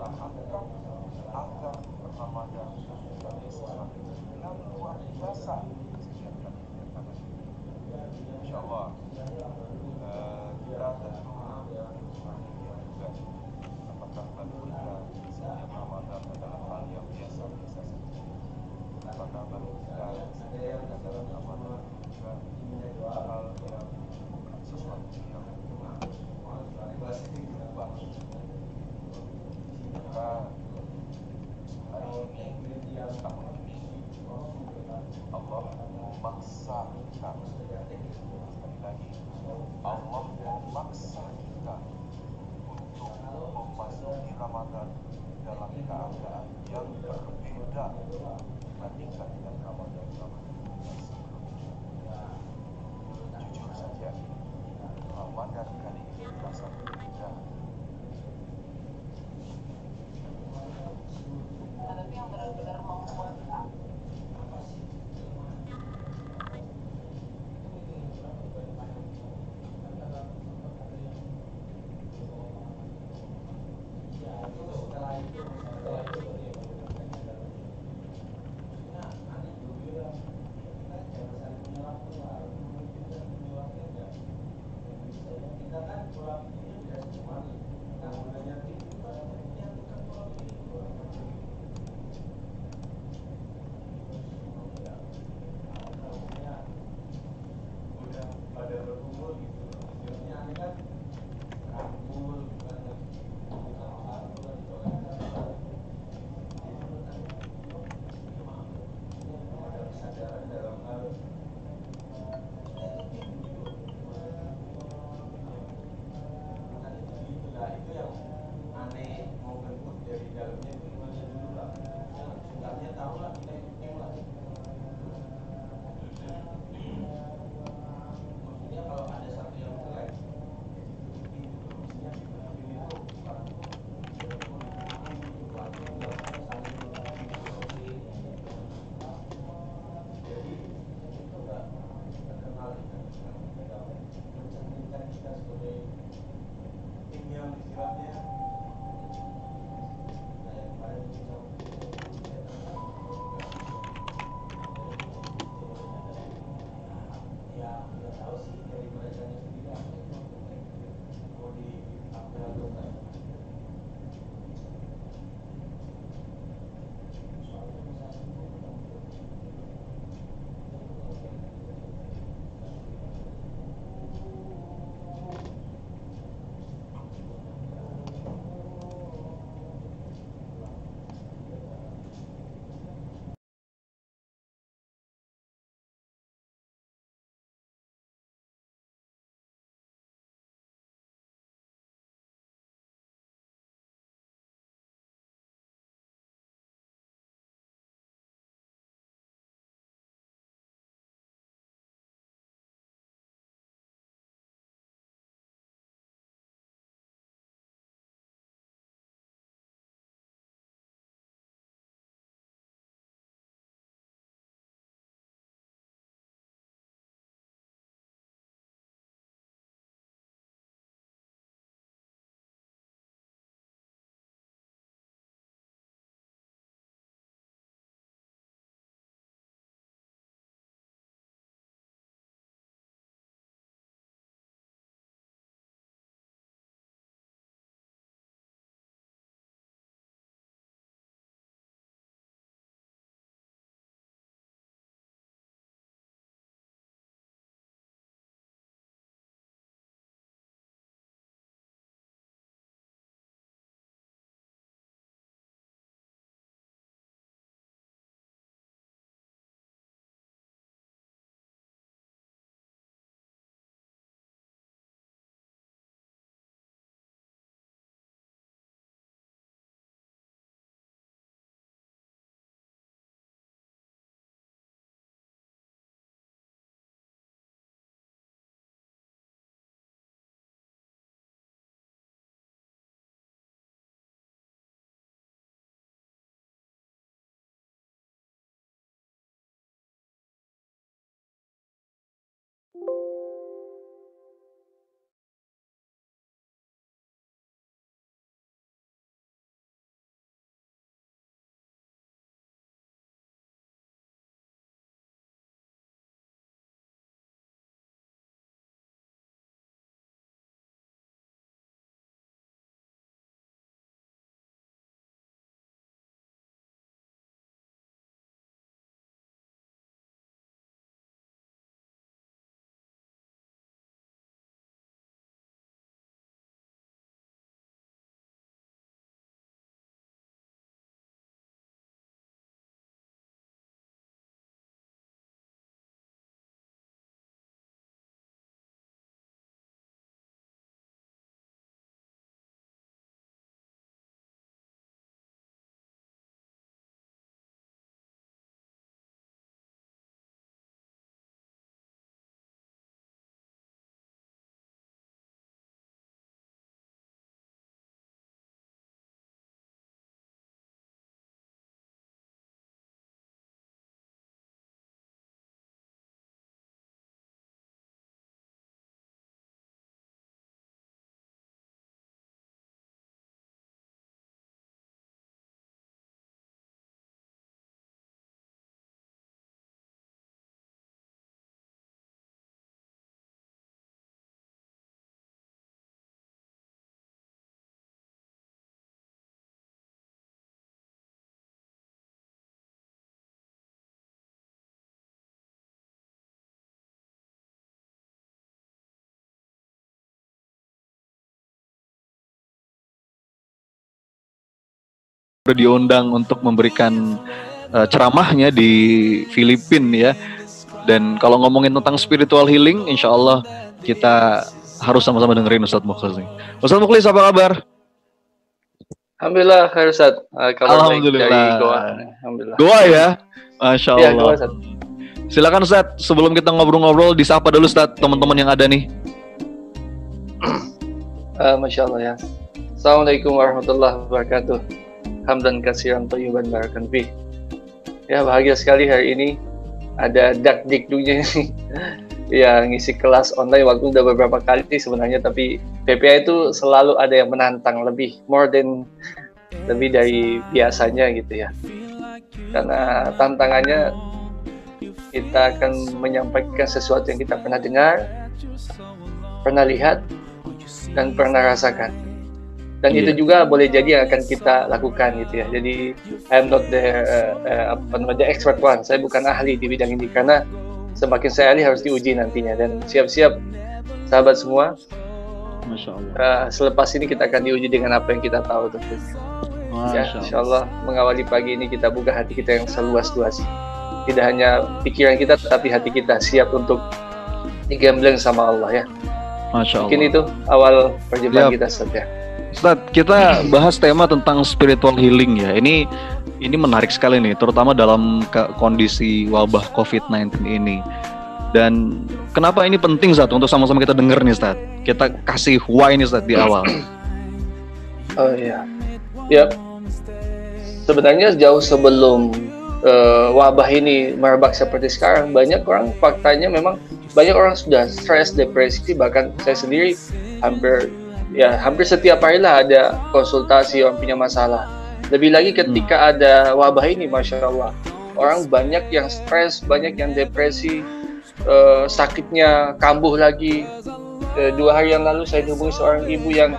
usahakan agar Ramadan menjadi sesuatu yang luar biasa setiap kali. Insyaallah kita tentu panitia juga apakah bagi kita setiap Ramadan adalah hal yang biasa-biasa saja, apakah bagi kita setiap bulan Ramadan juga hal yang bukan sesuatu yang berubah. Maka hari ini, tahun ini Allah memaksa kita, sekali lagi Allah memaksa kita untuk memasuki Ramadan dalam keadaan yang berbeda dibandingkan dengan Ramadan-Ramadan sebelumnya. Jujur saja, Ramadan kali ini terasa berbeda. Tapi yang benar-benar membuat apa sih? diundang untuk memberikan ceramahnya di Filipina ya. Dan kalau ngomongin tentang spiritual healing, insya Allah kita harus sama-sama dengerin Ustadz Mukhlis nih. Ustadz Mukhlis, apa kabar? Alhamdulillah, khair Ustaz. Kabar baik dari Goa. Alhamdulillah. Goa ya? Masya Allah. Ya, Goa, Ustaz. Silakan Ustadz, sebelum kita ngobrol-ngobrol, disapa dulu Ustadz teman-teman yang ada nih. Masya Allah ya. Assalamualaikum warahmatullahi wabarakatuh. Hamdan katsiran thayyiban barakan fih. Ya, bahagia sekali hari ini ada dakdikduknya yang ngisi kelas online waktu udah beberapa kali sebenarnya, tapi PPA itu selalu ada yang menantang lebih dari biasanya gitu ya. Karena tantangannya kita akan menyampaikan sesuatu yang kita pernah dengar, pernah lihat, dan pernah rasakan. Dan itu juga boleh jadi yang akan kita lakukan gitu ya. Jadi I'm not the expert one. Saya bukan ahli di bidang ini, karena semakin saya ahli harus diuji nantinya. Dan siap-siap sahabat semua. Masya Allah. Selepas ini kita akan diuji dengan apa yang kita tahu tentunya. Ya, insya Allah mengawali pagi ini kita buka hati kita yang seluas-luas. Tidak hanya pikiran kita, tapi hati kita siap untuk digembleng sama Allah ya. Masya Allah. Mungkin itu awal perjumpaan kita saja. Ustaz, kita bahas tema tentang spiritual healing ya. Ini menarik sekali nih, terutama dalam kondisi wabah COVID-19 ini. Dan kenapa ini penting Ustaz untuk sama-sama kita denger nih Ustaz. Kita kasih why nih Ustaz di awal. Oh iya. Ya. Sebenarnya jauh sebelum wabah ini merebak seperti sekarang, banyak orang faktanya memang banyak orang sudah stres, depresi, bahkan saya sendiri hampir setiap hari lah ada konsultasi orang punya masalah. Lebih lagi ketika ada wabah ini, Masya Allah, orang banyak yang stres, banyak yang depresi, sakitnya kambuh lagi. 2 hari yang lalu saya hubungi seorang ibu yang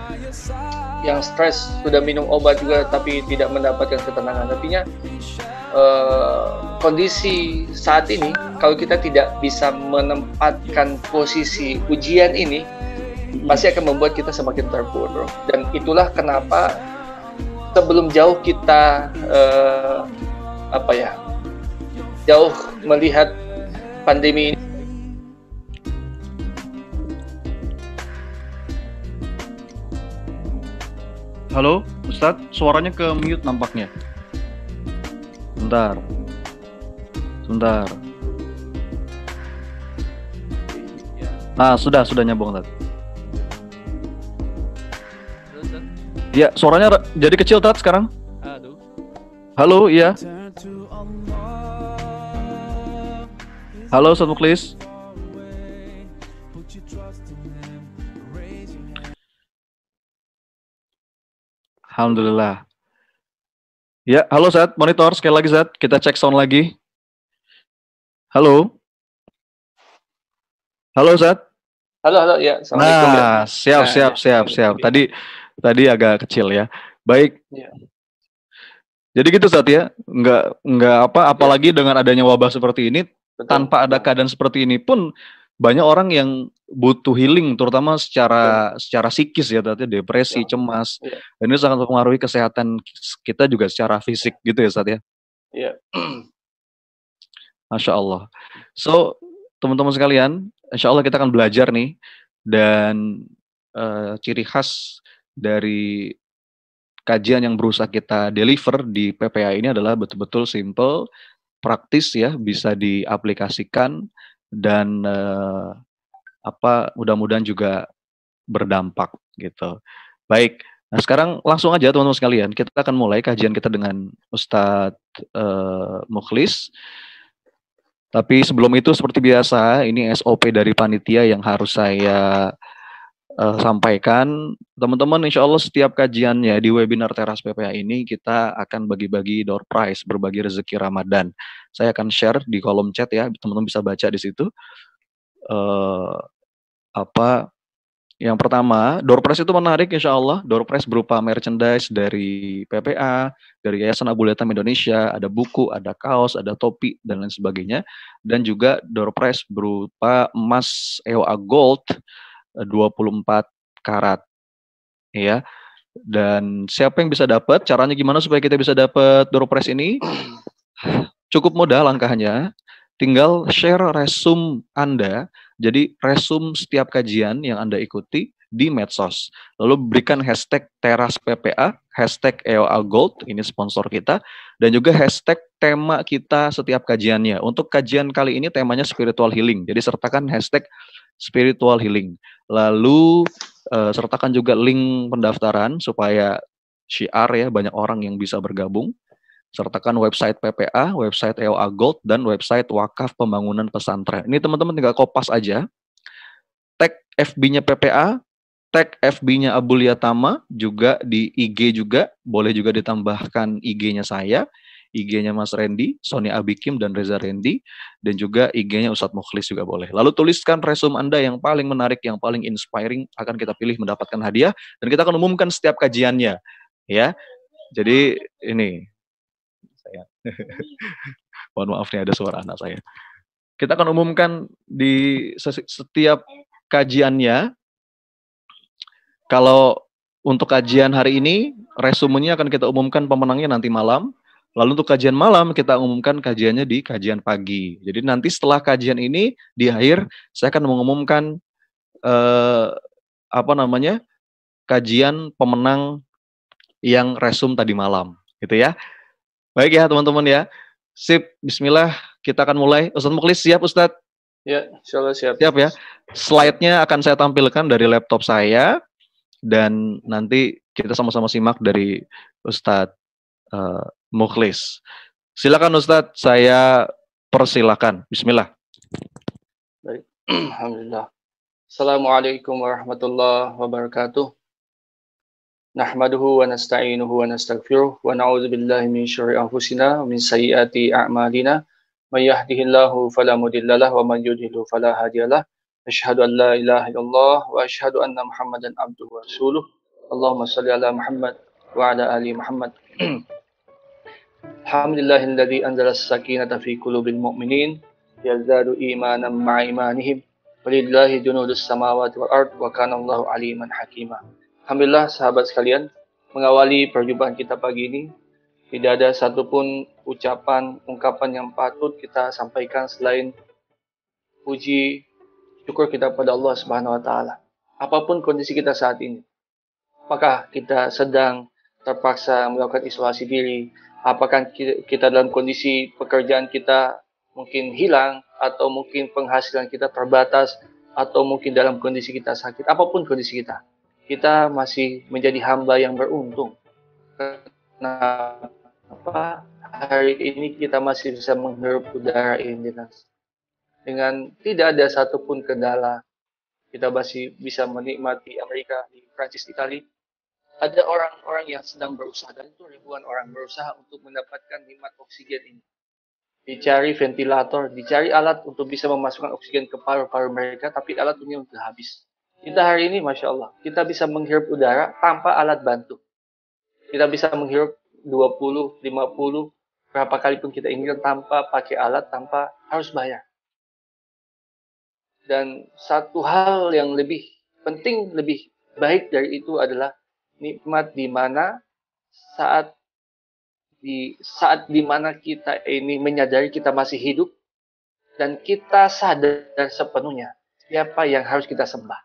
stres, sudah minum obat juga tapi tidak mendapatkan ketenangan. Artinya kondisi saat ini, kalau kita tidak bisa menempatkan posisi ujian ini, pasti akan membuat kita semakin terpuruk. Dan itulah kenapa sebelum jauh kita jauh melihat pandemi ini. Halo, Ustadz, suaranya ke mute nampaknya. Sebentar. Nah, sudah nyambung Ustadz. Ya, suaranya jadi kecil Tat sekarang. Halo, iya. Halo, Ustadz Mukhlis. Alhamdulillah. Ya, halo Zat, monitor sekali lagi Zat, kita cek sound lagi. Halo. Halo Zat. Halo ya. Assalamualaikum. Nah, siap. Tadi agak kecil ya. Baik. Ya. Jadi gitu Zat ya, nggak apalagi dengan adanya wabah seperti ini, tanpa ada keadaan seperti ini pun banyak orang yang butuh healing, terutama secara psikis ya, tadi depresi, cemas. Dan ini sangat mempengaruhi kesehatan kita juga secara fisik gitu ya Ustaz ya. Iya. Masya Allah. So, teman-teman sekalian, insya Allah kita akan belajar nih, dan ciri khas dari kajian yang berusaha kita deliver di PPA ini adalah betul-betul simple, praktis ya, bisa diaplikasikan, dan mudah-mudahan juga berdampak gitu. Baik, nah sekarang langsung aja teman-teman sekalian, kita akan mulai kajian kita dengan Ustadz Mukhlis. Tapi sebelum itu seperti biasa, ini SOP dari panitia yang harus saya sampaikan. Teman-teman, insya Allah setiap kajiannya di webinar Teras PPA ini kita akan bagi-bagi door prize, berbagi rezeki Ramadan. Saya akan share di kolom chat ya, teman-teman bisa baca di situ. Yang pertama, door prize itu menarik insya Allah. Door prize berupa merchandise dari PPA, dari Yayasan Abu Letam Indonesia, ada buku, ada kaos, ada topi, dan lain sebagainya. Dan juga door prize berupa emas EOA Gold 24 karat. Ya. Dan siapa yang bisa dapat? Caranya gimana supaya kita bisa dapat Door Prize ini? Cukup mudah langkahnya. Tinggal share resume Anda. Jadi resume setiap kajian yang Anda ikuti di medsos. Lalu berikan hashtag Teras PPA, hashtag EOA Gold, ini sponsor kita, dan juga hashtag tema kita setiap kajiannya. Untuk kajian kali ini temanya spiritual healing. Jadi sertakan hashtag spiritual healing. Lalu sertakan juga link pendaftaran supaya syiar ya, banyak orang yang bisa bergabung. Sertakan website PPA, website EOA Gold, dan website Wakaf Pembangunan Pesantren. Ini teman-teman tinggal kopas aja. Tag FB-nya PPA, tag FB-nya Abulia Tama, juga di IG juga, boleh juga ditambahkan IG-nya saya, IG-nya Mas Randy, Sony Abikim, dan Reza Randy, dan juga IG-nya Ustadz Mukhlis juga boleh. Lalu tuliskan resume Anda yang paling menarik, yang paling inspiring, akan kita pilih mendapatkan hadiah, dan kita akan umumkan setiap kajiannya. Ya, jadi ini, saya. Mohon maaf nih ada suara anak saya. Kita akan umumkan di setiap kajiannya. Kalau untuk kajian hari ini, resumenya akan kita umumkan pemenangnya nanti malam. Lalu untuk kajian malam, kita umumkan kajiannya di kajian pagi. Jadi nanti setelah kajian ini, di akhir, saya akan mengumumkan kajian pemenang yang resum tadi malam. Gitu ya. Baik ya teman-teman ya. Sip, bismillah, kita akan mulai. Ustadz Mukhlis siap Ustadz? Ya, insyaallah siap. Siap ya. Slide-nya akan saya tampilkan dari laptop saya. Dan nanti kita sama-sama simak dari Ustadz Mukhlis. Silakan Ustadz, saya persilakan. Bismillah. Baik. Alhamdulillah. Assalamualaikum warahmatullahi wabarakatuh. Nahmaduhu wa nasta'inuhu wa nastaghfiruh wa na'udzu billahi min syururi anfusina wa min sayyiati a'malina. May yahdihillahu fala mudhillalah wa may yudhlil fala hadiyalah. Asyhadu an la ilaha illallah wa asyhadu anna Muhammadan abduhu wa rasuluh. Allahumma shalli ala Muhammad wa ala ali Muhammad. Alhamdulillahilladzi anzala as-sakinata fi qulubil mu'minin yazdadu imanan ma'a imanihim. Walillahi junudus samawati wal ard wa kana Allahu aliman hakima. Alhamdulillah sahabat sekalian, mengawali perjumpaan kita pagi ini, tidak ada satupun ungkapan yang patut kita sampaikan selain puji syukur kita pada Allah Subhanahu wa taala. Apapun kondisi kita saat ini. Apakah kita sedang terpaksa melakukan isolasi diri? Apakah kita dalam kondisi pekerjaan kita mungkin hilang, atau mungkin penghasilan kita terbatas, atau mungkin dalam kondisi kita sakit, apapun kondisi kita masih menjadi hamba yang beruntung. Kenapa hari ini kita masih bisa menghirup udara ini dengan tidak ada satupun kendala. Kita masih bisa menikmati Amerika, di Prancis, Italia. Ada orang-orang yang sedang berusaha, dan itu ribuan orang berusaha untuk mendapatkan nikmat oksigen ini. Dicari ventilator, dicari alat untuk bisa memasukkan oksigen ke paru-paru mereka, tapi alat ini sudah habis. Kita hari ini, Masya Allah, kita bisa menghirup udara tanpa alat bantu. Kita bisa menghirup 20, 50, berapa kali pun kita inginkan tanpa pakai alat, tanpa harus bayar. Dan satu hal yang lebih penting, lebih baik dari itu adalah nikmat di mana saat di mana kita ini menyadari kita masih hidup dan kita sadar sepenuhnya siapa yang harus kita sembah.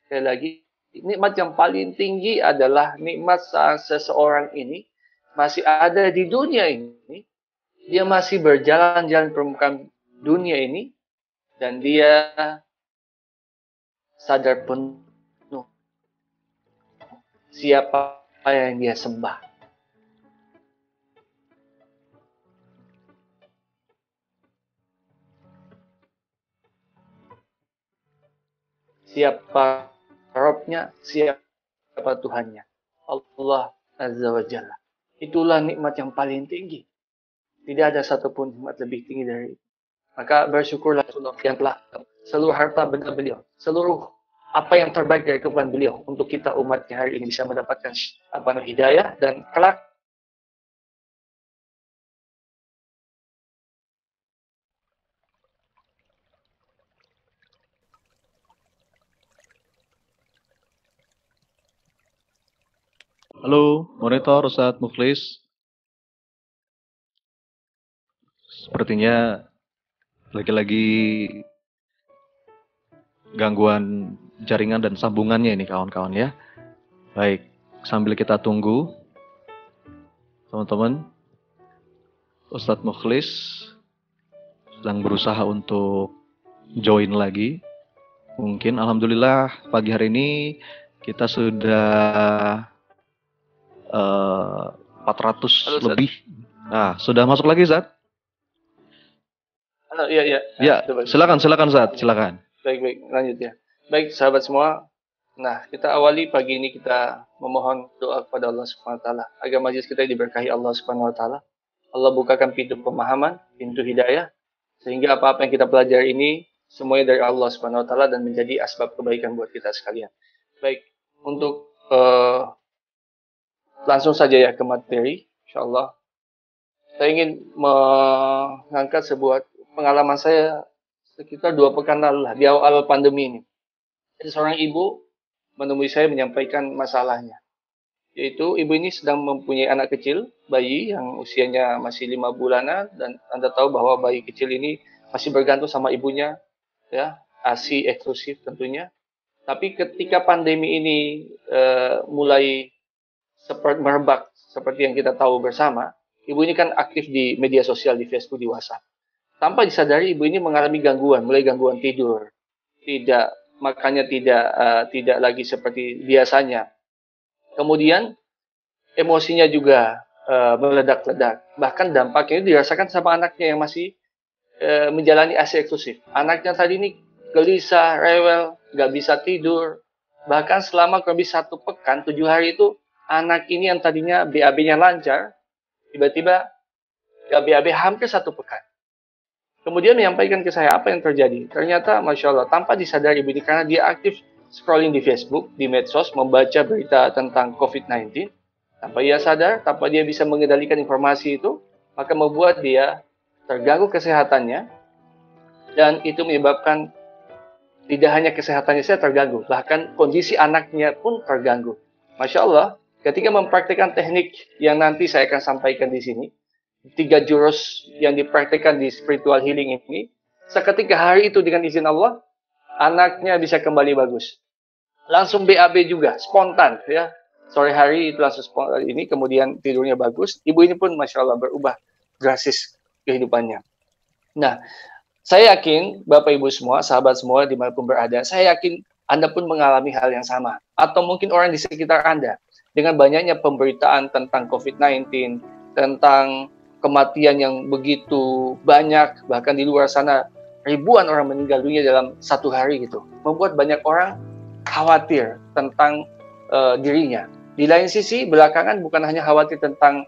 Sekali lagi, nikmat yang paling tinggi adalah nikmat saat seseorang ini masih ada di dunia ini, dia masih berjalan-jalan permukaan dunia ini, dan dia sadar penuh siapa yang dia sembah. Siapa Rabbnya, siapa Tuhannya. Allah Azza wa Jalla. Itulah nikmat yang paling tinggi. Tidak ada satupun nikmat lebih tinggi dari itu. Maka bersyukurlah yang telah seluruh harta benda beliau, seluruh apa yang terbaik dari kehidupan beliau untuk kita umatnya hari ini bisa mendapatkan hidayah, dan kelak Halo, monitor Ustadz Mukhlis. Sepertinya lagi-lagi gangguan jaringan dan sambungannya ini kawan-kawan ya. Baik, sambil kita tunggu, teman-teman, Ustadz Mukhlis sedang berusaha untuk join lagi. Mungkin, alhamdulillah pagi hari ini kita sudah 400 Halo, Ustaz. lebih. Nah, sudah masuk lagi, Zat? Iya, iya. Ya, Coba. silakan Zat, silakan. Baik, lanjut ya. Baik, sahabat semua. Nah, kita awali pagi ini kita memohon doa kepada Allah Subhanahu wa taala agar majelis kita diberkahi Allah Subhanahu wa taala. Allah bukakan pintu pemahaman, pintu hidayah sehingga apa-apa yang kita pelajari ini semuanya dari Allah Subhanahu wa taala dan menjadi asbab kebaikan buat kita sekalian. Baik, untuk langsung saja ya ke materi, insyaallah. Saya ingin mengangkat sebuah pengalaman saya sekitar 2 pekan lalu lah, di awal pandemi ini. Ada seorang ibu menemui saya menyampaikan masalahnya. Yaitu ibu ini sedang mempunyai anak kecil, bayi yang usianya masih 5 bulanan, dan Anda tahu bahwa bayi kecil ini masih bergantung sama ibunya, ya, ASI eksklusif tentunya. Tapi ketika pandemi ini mulai merebak seperti yang kita tahu bersama, ibu ini kan aktif di media sosial, di Facebook, di WhatsApp. Tanpa disadari ibu ini mengalami gangguan, mulai gangguan tidur, tidak makannya tidak lagi seperti biasanya. Kemudian emosinya juga meledak-ledak. Bahkan dampaknya dirasakan sama anaknya yang masih menjalani ASI eksklusif. Anaknya tadi ini gelisah, rewel, nggak bisa tidur. Bahkan selama kurang lebih 1 pekan, 7 hari itu, anak ini yang tadinya BAB-nya lancar, tiba-tiba BAB hampir 1 pekan. Kemudian menyampaikan ke saya apa yang terjadi. Ternyata, Masya Allah, tanpa disadari ibu ini, karena dia aktif scrolling di Facebook, di medsos, membaca berita tentang COVID-19, tanpa dia sadar, tanpa dia bisa mengendalikan informasi itu, maka membuat dia terganggu kesehatannya, dan itu menyebabkan tidak hanya kesehatannya saya terganggu, bahkan kondisi anaknya pun terganggu. Masya Allah, ketika mempraktikkan teknik yang nanti saya akan sampaikan di sini, 3 jurus yang dipraktikkan di spiritual healing ini, seketika hari itu dengan izin Allah, anaknya bisa kembali bagus. Langsung BAB juga, spontan ya. Sore hari itu langsung spontan ini, kemudian tidurnya bagus. Ibu ini pun Masya Allah berubah drastis kehidupannya. Nah, saya yakin Bapak Ibu semua, sahabat semua dimanapun berada, saya yakin Anda pun mengalami hal yang sama. Atau mungkin orang di sekitar Anda. Dengan banyaknya pemberitaan tentang COVID-19, tentang kematian yang begitu banyak, bahkan di luar sana ribuan orang meninggal dunia dalam 1 hari gitu. Membuat banyak orang khawatir tentang dirinya. Di lain sisi, belakangan bukan hanya khawatir tentang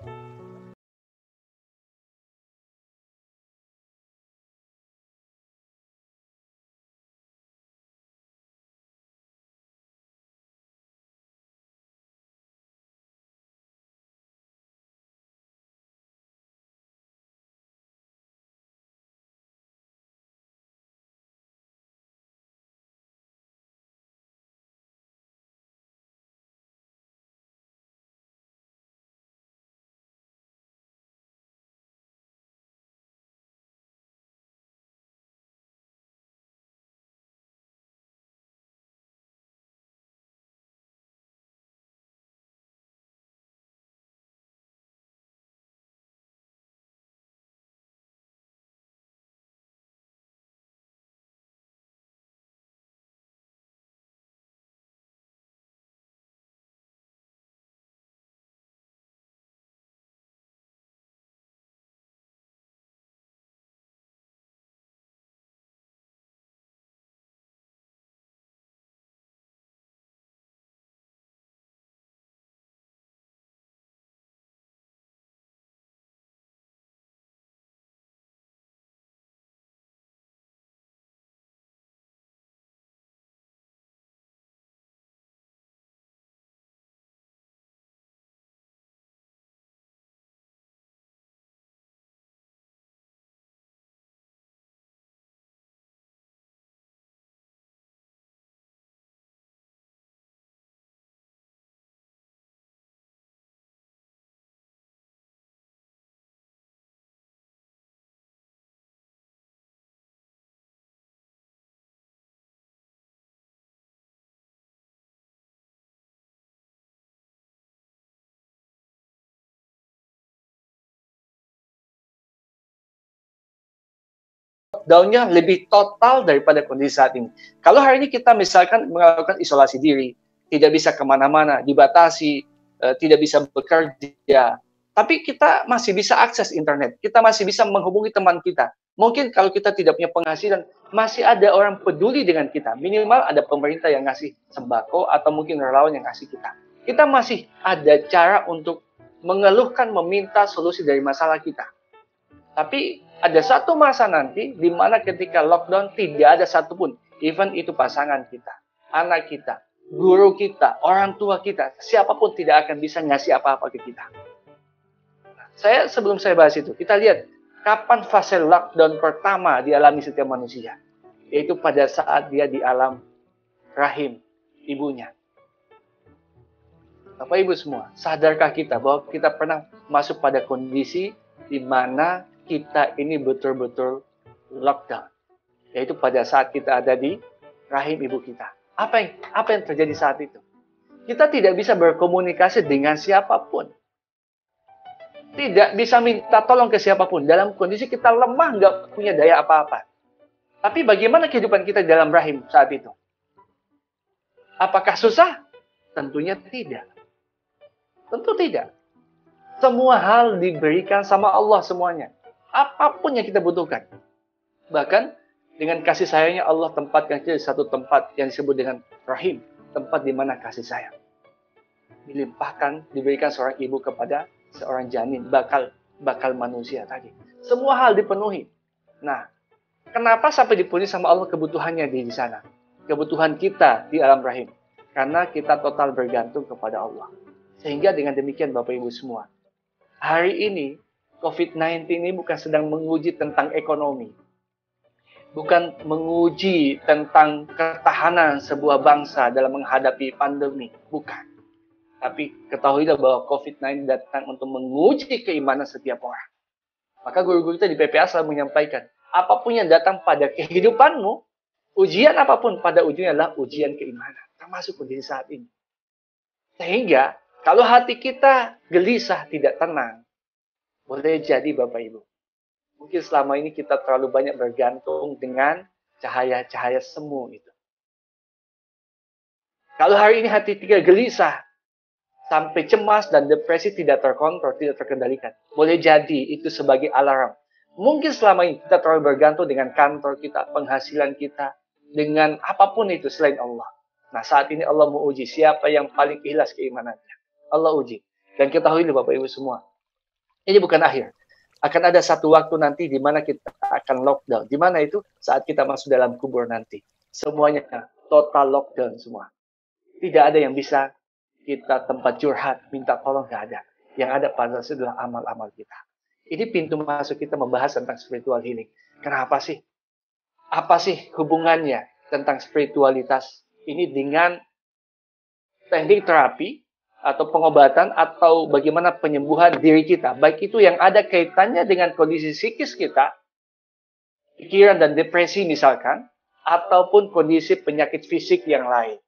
lockdown-nya lebih total daripada kondisi saat ini. Kalau hari ini kita misalkan melakukan isolasi diri, tidak bisa kemana-mana, dibatasi, tidak bisa bekerja, tapi kita masih bisa akses internet, kita masih bisa menghubungi teman kita. Mungkin kalau kita tidak punya penghasilan, masih ada orang peduli dengan kita. Minimal ada pemerintah yang ngasih sembako atau mungkin relawan yang ngasih kita. Kita masih ada cara untuk mengeluhkan, meminta solusi dari masalah kita. Tapi ada satu masa nanti di mana ketika lockdown tidak ada satupun, even itu pasangan kita, anak kita, guru kita, orang tua kita, siapapun tidak akan bisa ngasih apa-apa ke kita. Sebelum saya bahas itu, kita lihat kapan fase lockdown pertama dialami setiap manusia, yaitu pada saat dia di alam rahim ibunya. Bapak Ibu semua, sadarkah kita bahwa kita pernah masuk pada kondisi di mana kita ini betul-betul lockdown, yaitu pada saat kita ada di rahim ibu kita. Apa yang terjadi saat itu? Kita tidak bisa berkomunikasi dengan siapapun. Tidak bisa minta tolong ke siapapun. Dalam kondisi kita lemah, nggak punya daya apa-apa. Tapi bagaimana kehidupan kita dalam rahim saat itu? Apakah susah? Tentunya tidak. Tentu tidak. Semua hal diberikan sama Allah semuanya. Apapun yang kita butuhkan. Bahkan dengan kasih sayangnya Allah tempatkan kita di satu tempat yang disebut dengan rahim. Tempat di mana kasih sayang dilimpahkan, diberikan seorang ibu kepada seorang janin, bakal manusia tadi. Semua hal dipenuhi. Nah, kenapa sampai dipenuhi sama Allah kebutuhannya di sana? Kebutuhan kita di alam rahim. Karena kita total bergantung kepada Allah. Sehingga dengan demikian Bapak Ibu semua, hari ini COVID-19 ini bukan sedang menguji tentang ekonomi. Bukan menguji tentang ketahanan sebuah bangsa dalam menghadapi pandemi. Bukan. Tapi ketahuilah bahwa COVID-19 datang untuk menguji keimanan setiap orang. Maka guru-guru kita di PPA selalu menyampaikan, apapun yang datang pada kehidupanmu, ujian apapun pada ujungnya adalah ujian keimanan. Termasuk kondisi saat ini. Sehingga, kalau hati kita gelisah, tidak tenang, boleh jadi Bapak Ibu, mungkin selama ini kita terlalu banyak bergantung dengan cahaya-cahaya semu itu. Kalau hari ini hati kita gelisah, sampai cemas dan depresi tidak terkontrol, tidak terkendalikan. Boleh jadi itu sebagai alarm. Mungkin selama ini kita terlalu bergantung dengan kantor kita, penghasilan kita, dengan apapun itu selain Allah. Nah, saat ini Allah mau uji siapa yang paling ikhlas keimanannya. Allah uji. Dan ketahui Bapak Ibu semua, ini bukan akhir. Akan ada satu waktu nanti di mana kita akan lockdown. Di mana itu? Saat kita masuk dalam kubur nanti. Semuanya total lockdown semua. Tidak ada yang bisa kita tempat curhat, minta tolong, nggak ada. Yang ada pada adalah amal-amal kita. Ini pintu masuk kita membahas tentang spiritual healing. Kenapa sih? Apa sih hubungannya tentang spiritualitas ini dengan teknik terapi atau pengobatan atau bagaimana penyembuhan diri kita? Baik itu yang ada kaitannya dengan kondisi psikis kita, pikiran dan depresi misalkan, ataupun kondisi penyakit fisik yang lain.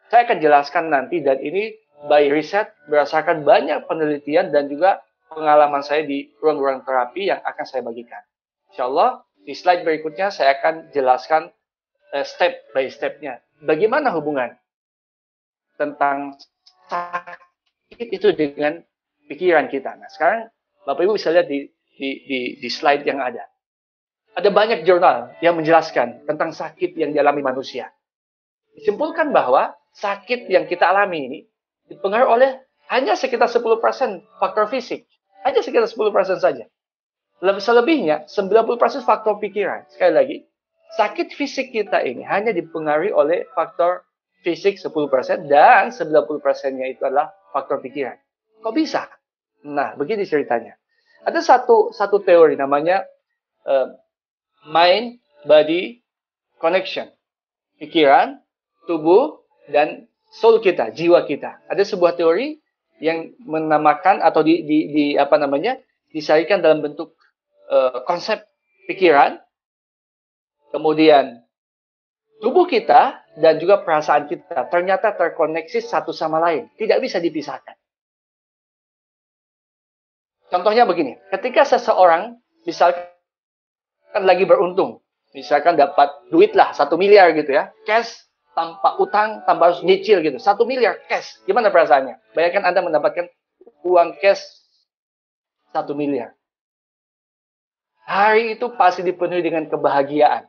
Saya akan jelaskan nanti, dan ini by riset berdasarkan banyak penelitian dan juga pengalaman saya di ruang-ruang terapi yang akan saya bagikan. Insya Allah, di slide berikutnya saya akan jelaskan step by step-nya. Bagaimana hubungan tentang sakit itu dengan pikiran kita. Nah, sekarang Bapak Ibu bisa lihat di slide yang ada. Ada banyak jurnal yang menjelaskan tentang sakit yang dialami manusia. Disimpulkan bahwa sakit yang kita alami ini dipengaruhi oleh hanya sekitar 10% faktor fisik. Hanya sekitar 10% saja. Selebihnya, 90% faktor pikiran. Sekali lagi, sakit fisik kita ini hanya dipengaruhi oleh faktor fisik 10% dan 90%-nya itu adalah faktor pikiran. Kok bisa? Nah, begini ceritanya. Ada satu teori namanya mind-body connection. Pikiran, tubuh, dan soul kita, jiwa kita. Ada sebuah teori yang menamakan atau disarikan dalam bentuk konsep pikiran, kemudian tubuh kita dan juga perasaan kita ternyata terkoneksi satu sama lain, tidak bisa dipisahkan. Contohnya begini, ketika seseorang misalkan lagi beruntung. Misalkan dapat duit lah 1 miliar gitu ya, cash tanpa utang, tanpa harus nyicil gitu. 1 miliar cash. Gimana perasaannya? Bayangkan Anda mendapatkan uang cash 1 miliar. Hari itu pasti dipenuhi dengan kebahagiaan.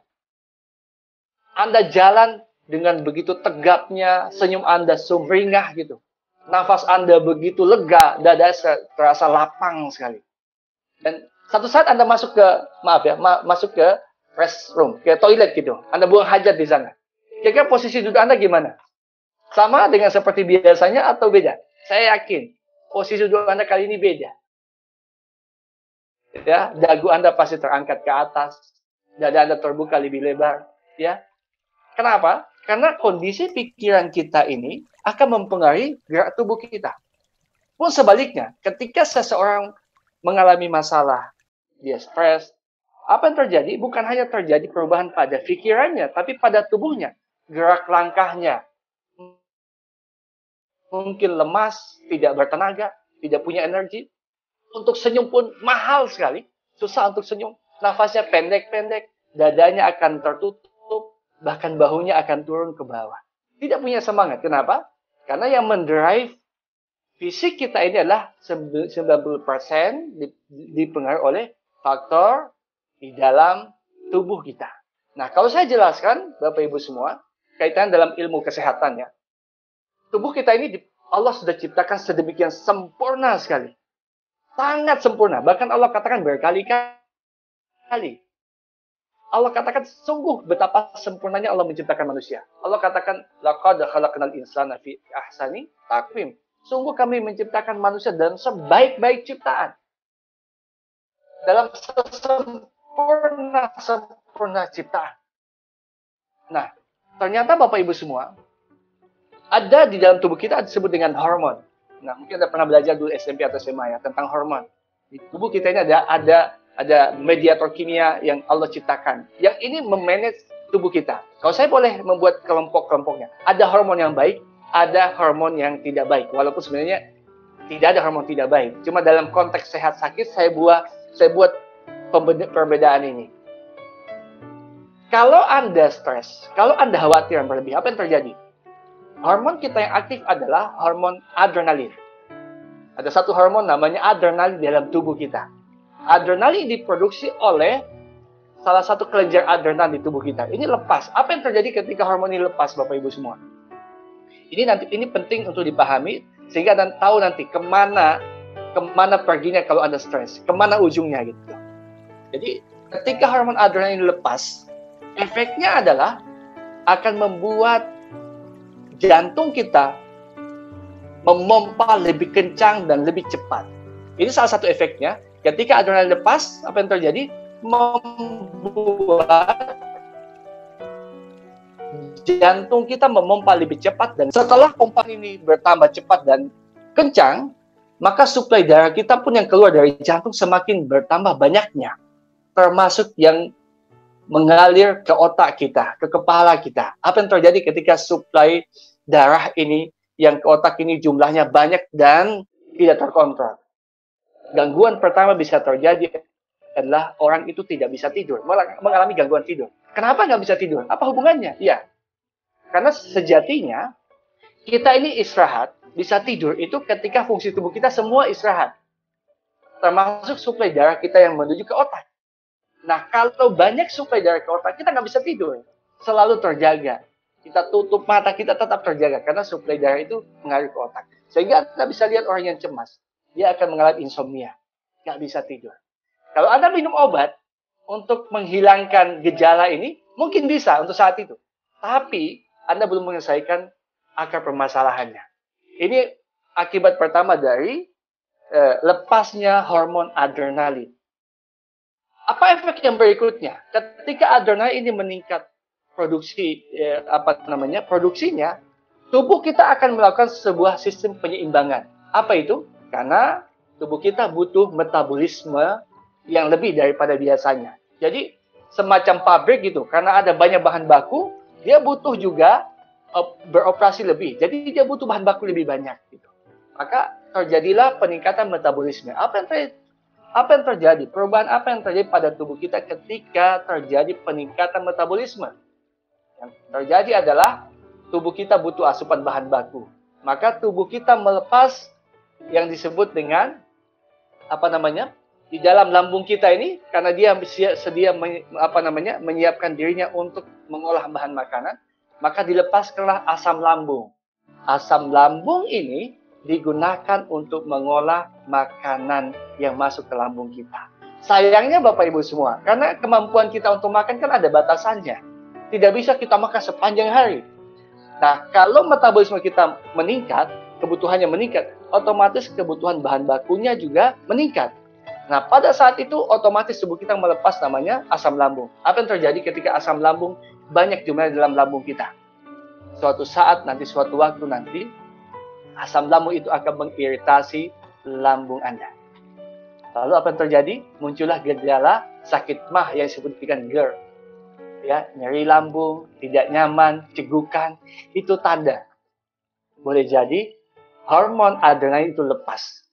Anda jalan dengan begitu tegapnya, senyum Anda sumringah gitu. Nafas Anda begitu lega, dada terasa lapang sekali. Dan satu saat Anda masuk ke, masuk ke restroom, ke toilet gitu. Anda buang hajat di sana. Kira-kira posisi duduk Anda gimana? Sama dengan seperti biasanya atau beda? Saya yakin posisi duduk Anda kali ini beda. Ya, dagu Anda pasti terangkat ke atas, dada Anda terbuka lebih lebar, ya. Kenapa? Karena kondisi pikiran kita ini akan mempengaruhi gerak tubuh kita. Pun sebaliknya, ketika seseorang mengalami masalah, dia stres, apa yang terjadi? Bukan hanya terjadi perubahan pada pikirannya, tapi pada tubuhnya. Gerak langkahnya mungkin lemas, tidak bertenaga, tidak punya energi. Untuk senyum pun mahal sekali. Susah untuk senyum. Nafasnya pendek-pendek. Dadanya akan tertutup. Bahkan bahunya akan turun ke bawah. Tidak punya semangat. Kenapa? Karena yang mendrive fisik kita ini adalah 90% dipengaruhi oleh faktor di dalam tubuh kita. Nah, kalau saya jelaskan, Bapak Ibu semua, kaitan dalam ilmu kesehatan ya. Tubuh kita ini Allah sudah ciptakan sedemikian sempurna sekali. Sangat sempurna. Bahkan Allah katakan berkali-kali. Allah katakan sungguh betapa sempurnanya Allah menciptakan manusia. Allah katakan laqad khalaqnal insana fi ahsani taqwim. Sungguh kami menciptakan manusia dalam sebaik-baik ciptaan. Dalam sempurna ciptaan. Nah, ternyata Bapak Ibu semua, ada di dalam tubuh kita disebut dengan hormon. Nah, mungkin Anda pernah belajar dulu SMP atau SMA ya tentang hormon. Di tubuh kita ini ada mediator kimia yang Allah ciptakan. Yang ini memanage tubuh kita. Kalau saya boleh membuat kelompok-kelompoknya. Ada hormon yang baik, ada hormon yang tidak baik. Walaupun sebenarnya tidak ada hormon tidak baik. Cuma dalam konteks sehat sakit saya buat perbedaan ini. Kalau Anda stres, kalau Anda khawatir yang berlebih, apa yang terjadi? Hormon kita yang aktif adalah hormon adrenalin. Ada satu hormon namanya adrenalin dalam tubuh kita. Adrenalin diproduksi oleh salah satu kelenjar adrenalin di tubuh kita. Ini lepas. Apa yang terjadi ketika hormon ini lepas, Bapak Ibu semua? Ini penting untuk dipahami sehingga Anda tahu nanti kemana perginya kalau Anda stres, kemana ujungnya gitu. Jadi ketika hormon adrenalin lepas, efeknya adalah akan membuat jantung kita memompa lebih kencang dan lebih cepat. Ini salah satu efeknya. Ketika adrenalin lepas, apa yang terjadi? Membuat jantung kita memompa lebih cepat. Dan setelah pompa ini bertambah cepat dan kencang, maka suplai darah kita pun yang keluar dari jantung semakin bertambah banyaknya. Termasuk yang mengalir ke otak kita, ke kepala kita. Apa yang terjadi ketika suplai darah ini yang ke otak ini jumlahnya banyak dan tidak terkontrol? Gangguan pertama bisa terjadi adalah orang itu tidak bisa tidur, mengalami gangguan tidur. Kenapa nggak bisa tidur? Apa hubungannya? Ya, karena sejatinya kita ini istirahat, bisa tidur itu ketika fungsi tubuh kita semua istirahat. Termasuk suplai darah kita yang menuju ke otak. Nah, kalau banyak suplai darah ke otak, kita nggak bisa tidur. Selalu terjaga. Kita tutup mata, kita tetap terjaga. Karena suplai darah itu mengalir ke otak. Sehingga Anda bisa lihat orang yang cemas. Dia akan mengalami insomnia. Nggak bisa tidur. Kalau Anda minum obat untuk menghilangkan gejala ini, mungkin bisa untuk saat itu. Tapi, Anda belum menyelesaikan akar permasalahannya. Ini akibat pertama dari lepasnya hormon adrenalin. Apa efek yang berikutnya? Ketika adrenalin ini meningkat produksinya, tubuh kita akan melakukan sebuah sistem penyeimbangan. Apa itu? Karena tubuh kita butuh metabolisme yang lebih daripada biasanya. Jadi semacam pabrik gitu, karena ada banyak bahan baku, dia butuh juga beroperasi lebih. Jadi dia butuh bahan baku lebih banyak gitu. Maka terjadilah peningkatan metabolisme. Apa yang terjadi? Perubahan apa yang terjadi pada tubuh kita ketika terjadi peningkatan metabolisme? Yang terjadi adalah tubuh kita butuh asupan bahan baku. Maka tubuh kita melepas yang disebut dengan di dalam lambung kita ini, karena dia sedia menyiapkan dirinya untuk mengolah bahan makanan, maka dilepaskanlah asam lambung. Asam lambung ini digunakan untuk mengolah makanan yang masuk ke lambung kita. Sayangnya Bapak Ibu semua, karena kemampuan kita untuk makan kan ada batasannya. Tidak bisa kita makan sepanjang hari. Nah, kalau metabolisme kita meningkat, kebutuhannya meningkat, otomatis kebutuhan bahan bakunya juga meningkat. Nah, pada saat itu otomatis tubuh kita melepas namanya asam lambung. Apa yang terjadi ketika asam lambung banyak jumlahnya dalam lambung kita? Suatu saat nanti, suatu waktu nanti, asam lambung itu akan mengiritasi lambung Anda. Lalu apa yang terjadi? Muncullah gejala sakit mah yang disebut dengan GERD. Ya, nyeri lambung, tidak nyaman, cegukan, itu tanda. Boleh jadi hormon adrenalin itu lepas.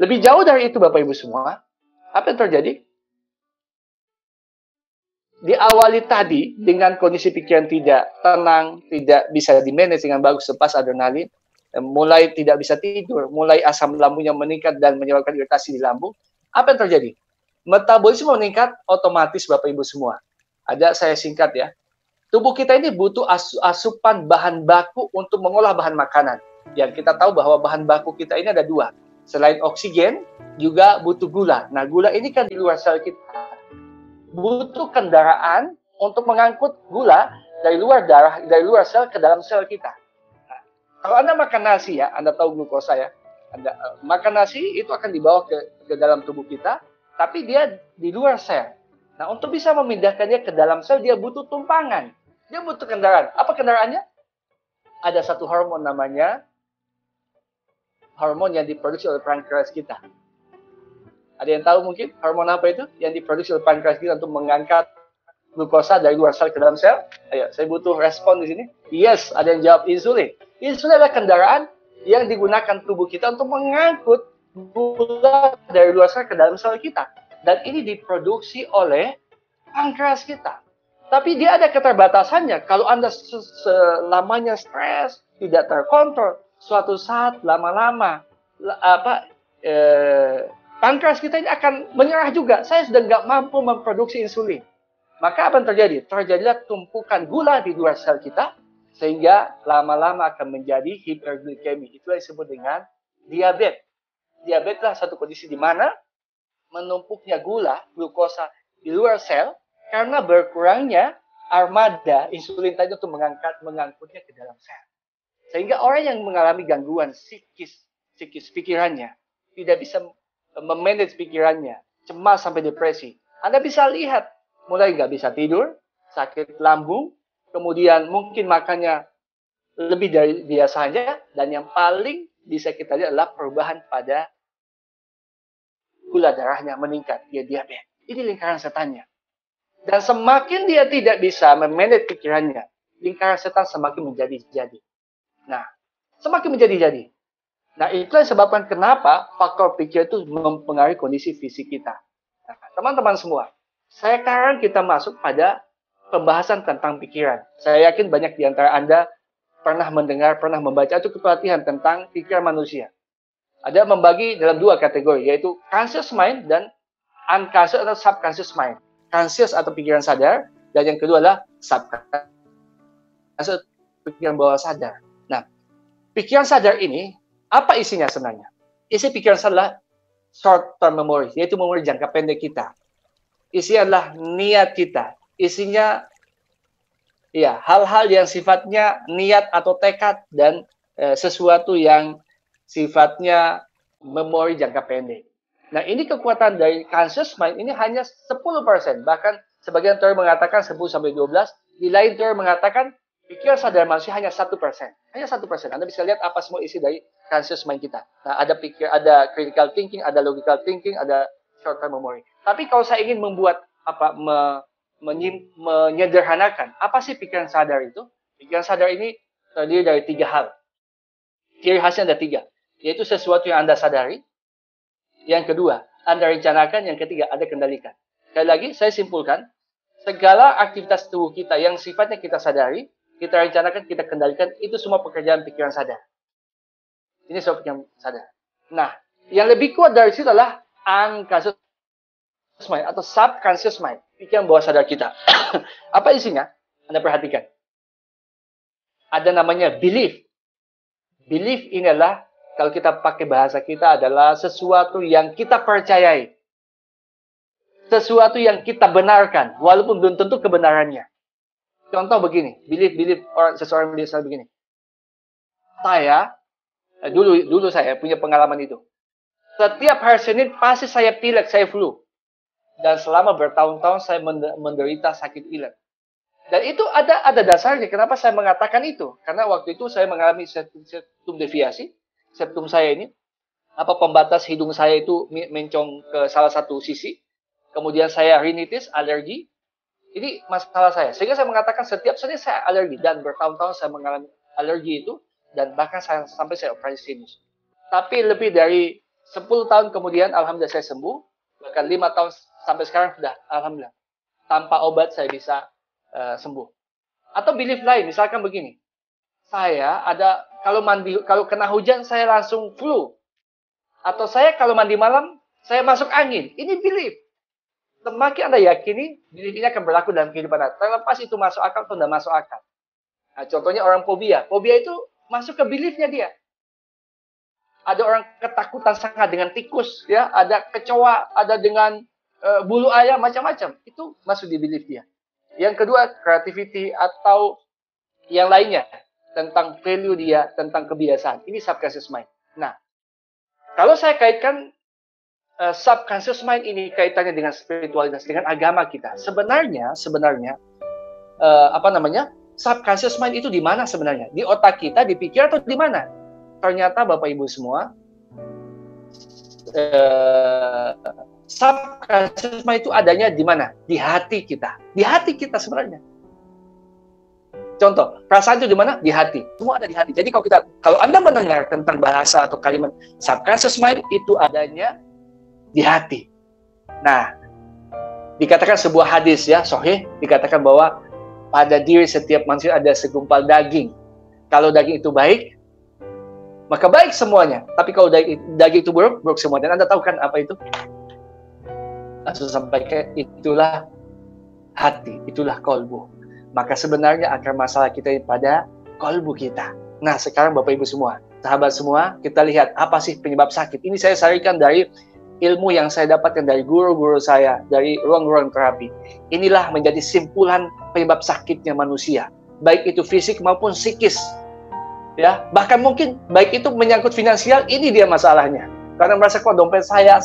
Lebih jauh dari itu Bapak Ibu semua, apa yang terjadi? Diawali tadi dengan kondisi pikiran tidak tenang, tidak bisa di-manage dengan bagus lepas adrenalin, mulai tidak bisa tidur, mulai asam lambungnya meningkat dan menyebabkan iritasi di lambung. Apa yang terjadi? Metabolisme meningkat otomatis Bapak Ibu semua. Ada saya singkat ya. Tubuh kita ini butuh asupan bahan baku untuk mengolah bahan makanan. Yang kita tahu bahwa bahan baku kita ini ada dua. Selain oksigen, juga butuh gula. Nah, gula ini kan di luar sel kita. Butuh kendaraan untuk mengangkut gula dari luar darah, dari luar sel ke dalam sel kita. Nah, kalau Anda makan nasi ya, Anda tahu glukosa ya. Anda makan nasi itu akan dibawa ke dalam tubuh kita, tapi dia di luar sel. Nah, untuk bisa memindahkannya ke dalam sel, dia butuh tumpangan. Dia butuh kendaraan. Apa kendaraannya? Ada satu hormon namanya hormon yang diproduksi oleh pankreas kita. Ada yang tahu mungkin hormon apa itu? Yang diproduksi oleh pankreas kita untuk mengangkat glukosa dari luar sel ke dalam sel? Ayo, saya butuh respon di sini. Yes, ada yang jawab insulin. Insulin adalah kendaraan yang digunakan tubuh kita untuk mengangkut gula dari luar sel ke dalam sel kita. Dan ini diproduksi oleh pankreas kita. Tapi dia ada keterbatasannya. Kalau Anda selamanya stres, tidak terkontrol, suatu saat lama-lama pankreas kita ini akan menyerah juga. Saya sudah nggak mampu memproduksi insulin. Maka apa yang terjadi? Terjadilah tumpukan gula di luar sel kita, sehingga lama-lama akan menjadi hiperglikemi. Itulah yang disebut dengan diabetes. Diabetes adalah satu kondisi di mana menumpuknya glukosa di luar sel karena berkurangnya armada insulin tadi untuk mengangkutnya ke dalam sel. Sehingga orang yang mengalami gangguan psikis pikirannya, tidak bisa memanage pikirannya, cemas sampai depresi. Anda bisa lihat, mulai nggak bisa tidur, sakit lambung, kemudian mungkin makannya lebih dari biasanya, dan yang paling bisa kita lihat adalah perubahan pada gula darahnya meningkat, dia diabetes. Ini lingkaran setannya. Dan semakin dia tidak bisa memanage pikirannya, lingkaran setan semakin menjadi-jadi. Nah, semakin menjadi-jadi. Nah, itulah yang sebabkan kenapa faktor pikir itu mempengaruhi kondisi fisik kita. Nah, teman-teman semua, sekarang kita masuk pada pembahasan tentang pikiran. Saya yakin banyak di antara Anda pernah mendengar, pernah membaca atau pelatihan tentang pikiran manusia. Ada membagi dalam dua kategori, yaitu conscious mind dan unconscious atau subconscious mind. Conscious atau pikiran sadar, dan yang kedua adalah subconscious, pikiran bawah sadar. Nah, pikiran sadar ini, apa isinya sebenarnya? Isi pikiran sadar adalah short term memory, yaitu memori jangka pendek kita. Isinya adalah niat kita. Isinya ya hal-hal yang sifatnya niat atau tekad dan sesuatu yang sifatnya memori jangka pendek. Nah, ini kekuatan dari conscious mind ini hanya 10%. Bahkan sebagian teori mengatakan 10-12. Di lain teori mengatakan pikiran sadar manusia hanya 1%. Hanya 1%. Anda bisa lihat apa semua isi dari conscious mind kita. Nah, ada critical thinking, ada logical thinking, ada short term memory. Tapi kalau saya ingin membuat menyederhanakan, apa sih pikiran sadar itu? Pikiran sadar ini terdiri dari 3 hal. Ciri khasnya ada 3. Yaitu sesuatu yang Anda sadari. Yang kedua, Anda rencanakan. Yang ketiga, Anda kendalikan. Sekali lagi, saya simpulkan, segala aktivitas tubuh kita yang sifatnya kita sadari, kita rencanakan, kita kendalikan, itu semua pekerjaan pikiran sadar. Ini soal pikiran sadar. Nah, yang lebih kuat dari situ adalah unconscious mind atau subconscious mind, pikiran bawah sadar kita. Apa isinya? Anda perhatikan. Ada namanya belief. Belief ini adalah, kalau kita pakai bahasa kita, adalah sesuatu yang kita percayai. Sesuatu yang kita benarkan, walaupun belum tentu kebenarannya. Contoh begini, belief seseorang biasa begini. Saya, dulu saya punya pengalaman itu. Setiap hari Senin pasti saya pilek, saya flu. Dan selama bertahun-tahun saya menderita sakit pilek. Dan itu ada dasarnya. Kenapa saya mengatakan itu? Karena waktu itu saya mengalami septum deviasi. Septum saya ini, pembatas hidung saya itu mencong ke salah satu sisi. Kemudian saya rinitis, alergi. Ini masalah saya. Sehingga saya mengatakan setiap Senin saya alergi. Dan bertahun-tahun saya mengalami alergi itu. Dan bahkan sampai saya operasi sinus. Tapi lebih dari 10 tahun kemudian, alhamdulillah saya sembuh. Bahkan 5 tahun sampai sekarang sudah, alhamdulillah. Tanpa obat saya bisa sembuh. Atau belief lain, misalkan begini. Saya ada, kalau kena hujan, saya langsung flu. Atau saya kalau mandi malam, saya masuk angin. Ini belief. Semakin Anda yakini, belief ini akan berlaku dalam kehidupan Anda. Terlepas itu masuk akal atau tidak masuk akal. Nah, contohnya orang fobia. Fobia itu masuk ke beliefnya dia. Ada orang ketakutan sangat dengan tikus, ya, ada kecoa, ada dengan bulu ayam, macam-macam. Itu masuk di belief dia. Yang kedua, creativity atau yang lainnya. Tentang value dia, tentang kebiasaan. Ini subconscious mind. Nah, kalau saya kaitkan subconscious mind ini kaitannya dengan spiritualitas, dengan agama kita. Sebenarnya subconscious mind itu di mana sebenarnya? Di otak kita, di pikir atau di mana? Ternyata Bapak Ibu semua, subconscious mind itu adanya di mana? Di hati kita. Di hati kita sebenarnya. Contoh, perasaan itu di mana? Di hati. Semua ada di hati. Jadi kalau Anda mendengar tentang bahasa atau kalimat subconscious mind, itu adanya di hati. Nah, dikatakan sebuah hadis ya, sahih, dikatakan bahwa pada diri setiap manusia ada segumpal daging. Kalau daging itu baik, maka baik semuanya. Tapi kalau daging itu buruk, buruk semua. Dan Anda tahu kan apa itu? Langsung sampaikan, itulah hati, itulah kolbu. Maka sebenarnya akar masalah kita pada kolbu kita. Nah, sekarang Bapak Ibu semua, sahabat semua, kita lihat apa sih penyebab sakit. Ini saya sarikan dari ilmu yang saya dapatkan dari guru-guru saya, dari ruang-ruang terapi. Inilah menjadi simpulan penyebab sakitnya manusia. Baik itu fisik maupun psikis. Ya, bahkan mungkin baik itu menyangkut finansial, ini dia masalahnya. Karena merasa kok dompet saya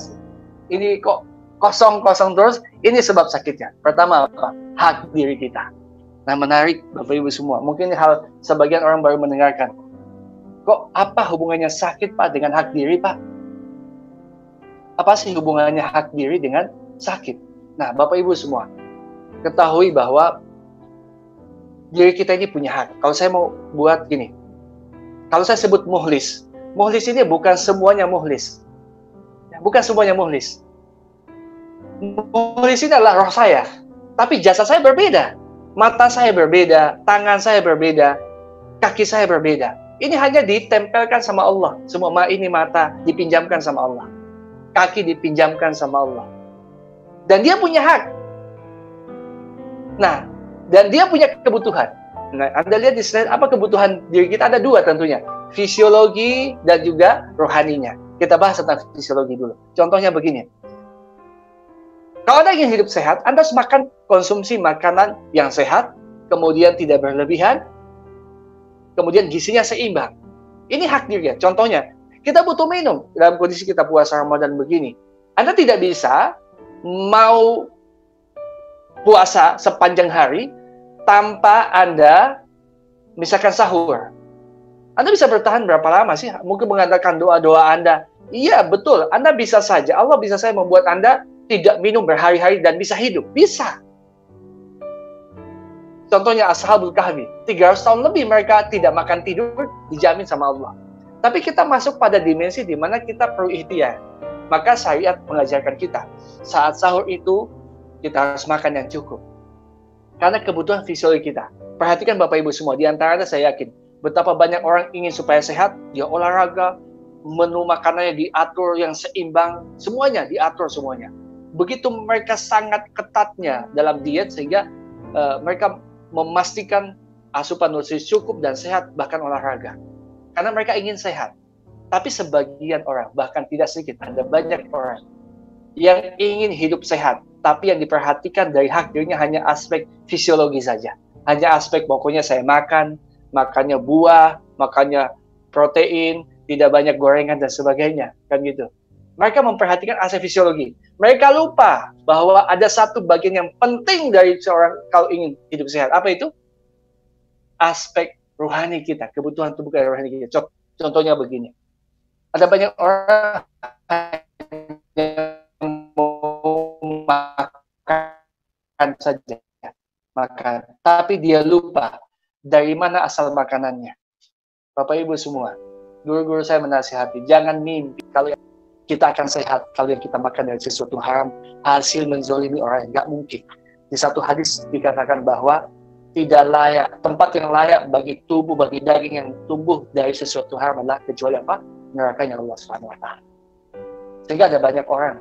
ini kok kosong-kosong terus, ini sebab sakitnya. Pertama apa? Hak diri kita. Nah, menarik Bapak Ibu semua. Mungkin hal sebagian orang baru mendengarkan. Kok apa hubungannya sakit Pak dengan hak diri Pak? Apa sih hubungannya hak diri dengan sakit? Nah, Bapak Ibu semua, ketahui bahwa diri kita ini punya hak. Kalau saya mau buat gini, kalau saya sebut muhlis, muhlis ini bukan semuanya muhlis. Bukan semuanya muhlis. Muhlis ini adalah roh saya, tapi jasa saya berbeda. Mata saya berbeda, tangan saya berbeda, kaki saya berbeda. Ini hanya ditempelkan sama Allah. Semua ini mata dipinjamkan sama Allah. Kaki dipinjamkan sama Allah. Dan dia punya hak. Nah, dan dia punya kebutuhan. Nah, Anda lihat di slide, apa kebutuhan diri kita? Ada dua tentunya. Fisiologi dan juga rohaninya. Kita bahas tentang fisiologi dulu. Contohnya begini. Kalau Anda ingin hidup sehat, Anda harus konsumsi makanan yang sehat, kemudian tidak berlebihan, kemudian gizinya seimbang. Ini hak diri ya. Contohnya, kita butuh minum dalam kondisi kita puasa Ramadan begini. Anda tidak bisa mau puasa sepanjang hari tanpa Anda misalkan sahur. Anda bisa bertahan berapa lama sih? Mungkin mengandalkan doa-doa Anda. Iya, betul. Anda bisa saja. Allah bisa saja membuat Anda tidak minum berhari-hari dan bisa hidup. Bisa. Contohnya Ashabul Kahfi. 300 tahun lebih mereka tidak makan tidur, dijamin sama Allah. Tapi kita masuk pada dimensi di mana kita perlu ikhtiar. Maka syariat mengajarkan kita, saat sahur itu kita harus makan yang cukup. Karena kebutuhan fisiologi kita. Perhatikan Bapak Ibu semua, di antaranya saya yakin, betapa banyak orang ingin supaya sehat, dia olahraga, menu makanannya diatur yang seimbang, semuanya diatur semuanya. Begitu mereka sangat ketatnya dalam diet, sehingga mereka memastikan asupan nutrisi cukup dan sehat, bahkan olahraga. Karena mereka ingin sehat. Tapi sebagian orang, bahkan tidak sedikit, ada banyak orang yang ingin hidup sehat, tapi yang diperhatikan dari hak dirinya hanya aspek fisiologi saja. Hanya aspek pokoknya saya makannya buah, makannya protein, tidak banyak gorengan dan sebagainya, kan gitu. Mereka memperhatikan aspek fisiologi. Mereka lupa bahwa ada satu bagian yang penting dari seorang kalau ingin hidup sehat. Apa itu? Aspek rohani kita, kebutuhan tubuh dan rohani kita. Contohnya begini. Ada banyak orang yang mau makan saja, tapi dia lupa dari mana asal makanannya. Bapak Ibu semua, guru-guru saya menasihati, jangan mimpi kalau kita akan sehat kalau yang kita makan dari sesuatu haram, hasil menzolimi orang, nggak mungkin. Di satu hadis dikatakan bahwa tidak layak, tempat yang layak bagi tubuh, bagi daging yang tumbuh dari sesuatu haram adalah kecuali apa? Nerakanya Allah SWT. Sehingga ada banyak orang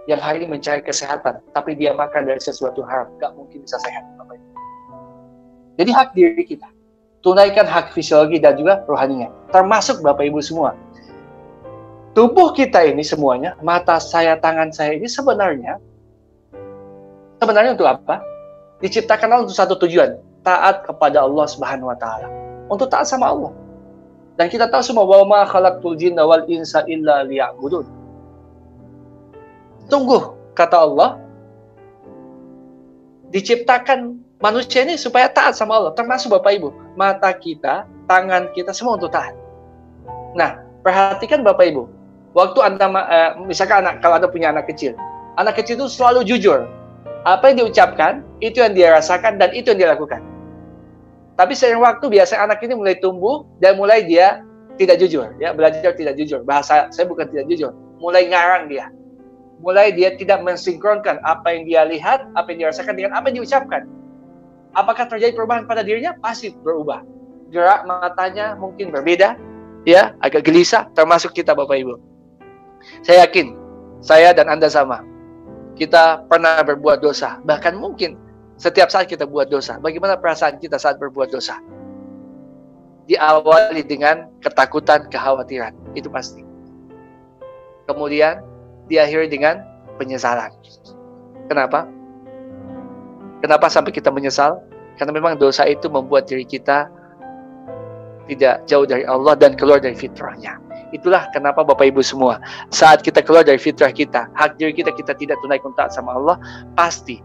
yang hari ini mencari kesehatan, tapi dia makan dari sesuatu haram, nggak mungkin bisa sehat. Jadi hak diri kita, tunaikan hak fisiologi dan juga rohaninya, termasuk Bapak Ibu semua. Tubuh kita ini semuanya, mata saya, tangan saya ini sebenarnya untuk apa? Diciptakan untuk satu tujuan, taat kepada Allah Subhanahu wa taala. Untuk taat sama Allah. Dan kita tahu semua wa ma khalaqtul jinna wal insa illa liya'budun. Sungguh kata Allah, diciptakan manusia ini supaya taat sama Allah, termasuk Bapak Ibu, mata kita, tangan kita semua untuk taat. Nah, perhatikan Bapak Ibu, waktu Anda misalkan kalau Anda punya anak kecil itu selalu jujur. Apa yang diucapkan, itu yang dia rasakan dan itu yang dia lakukan. Tapi seiring waktu biasa anak ini mulai tumbuh dan mulai dia tidak jujur, ya, belajar tidak jujur. Bahasa saya bukan tidak jujur, mulai ngarang dia. Mulai dia tidak mensinkronkan apa yang dia lihat, apa yang dia rasakan dengan apa yang diucapkan. Apakah terjadi perubahan pada dirinya? Pasti berubah. Gerak matanya mungkin berbeda, ya, agak gelisah, termasuk kita Bapak Ibu. Saya yakin, saya dan Anda sama. Kita pernah berbuat dosa, bahkan mungkin setiap saat kita buat dosa. Bagaimana perasaan kita saat berbuat dosa? Diawali dengan ketakutan, kekhawatiran. Itu pasti. Kemudian diakhiri dengan penyesalan. Kenapa? Kenapa sampai kita menyesal? Karena memang dosa itu membuat diri kita tidak jauh dari Allah dan keluar dari fitrahnya. Itulah kenapa Bapak Ibu semua, saat kita keluar dari fitrah kita, hak diri kita tidak tunaikan taat sama Allah, pasti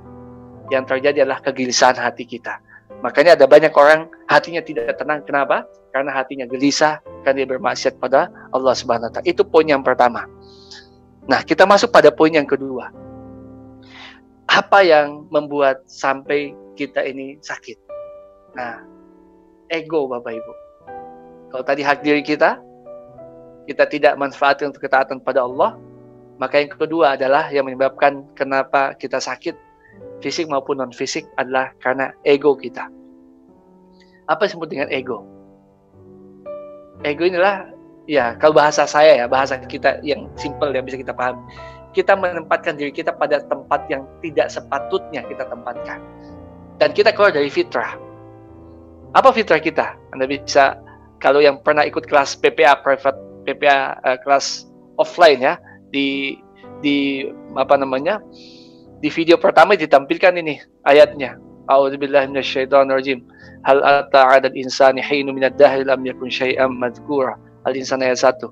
yang terjadi adalah kegelisahan hati kita. Makanya ada banyak orang hatinya tidak tenang. Kenapa? Karena hatinya gelisah, karena dia bermaksiat pada Allah Subhanahu wa taala. Itu poin yang pertama. Nah, kita masuk pada poin yang kedua. Apa yang membuat sampai kita ini sakit? Nah, ego Bapak Ibu. Kalau tadi hak diri kita tidak manfaatkan untuk ketaatan pada Allah, maka yang kedua adalah yang menyebabkan kenapa kita sakit, fisik maupun non-fisik, adalah karena ego kita. Apa disebut dengan ego? Ego inilah, ya, kalau bahasa saya, ya, bahasa kita yang simple yang bisa kita paham. Kita menempatkan diri kita pada tempat yang tidak sepatutnya kita tempatkan. Dan kita keluar dari fitrah. Apa fitrah kita? Anda bisa, kalau yang pernah ikut kelas PPA, kelas offline, ya, di video pertama ditampilkan ini ayatnya. A'udzubillahi minasyaitonirrajim. Hal ata 'alal insani hinun minad dahri lam yakun syai'an madhkura. Al-Insan ayat 1.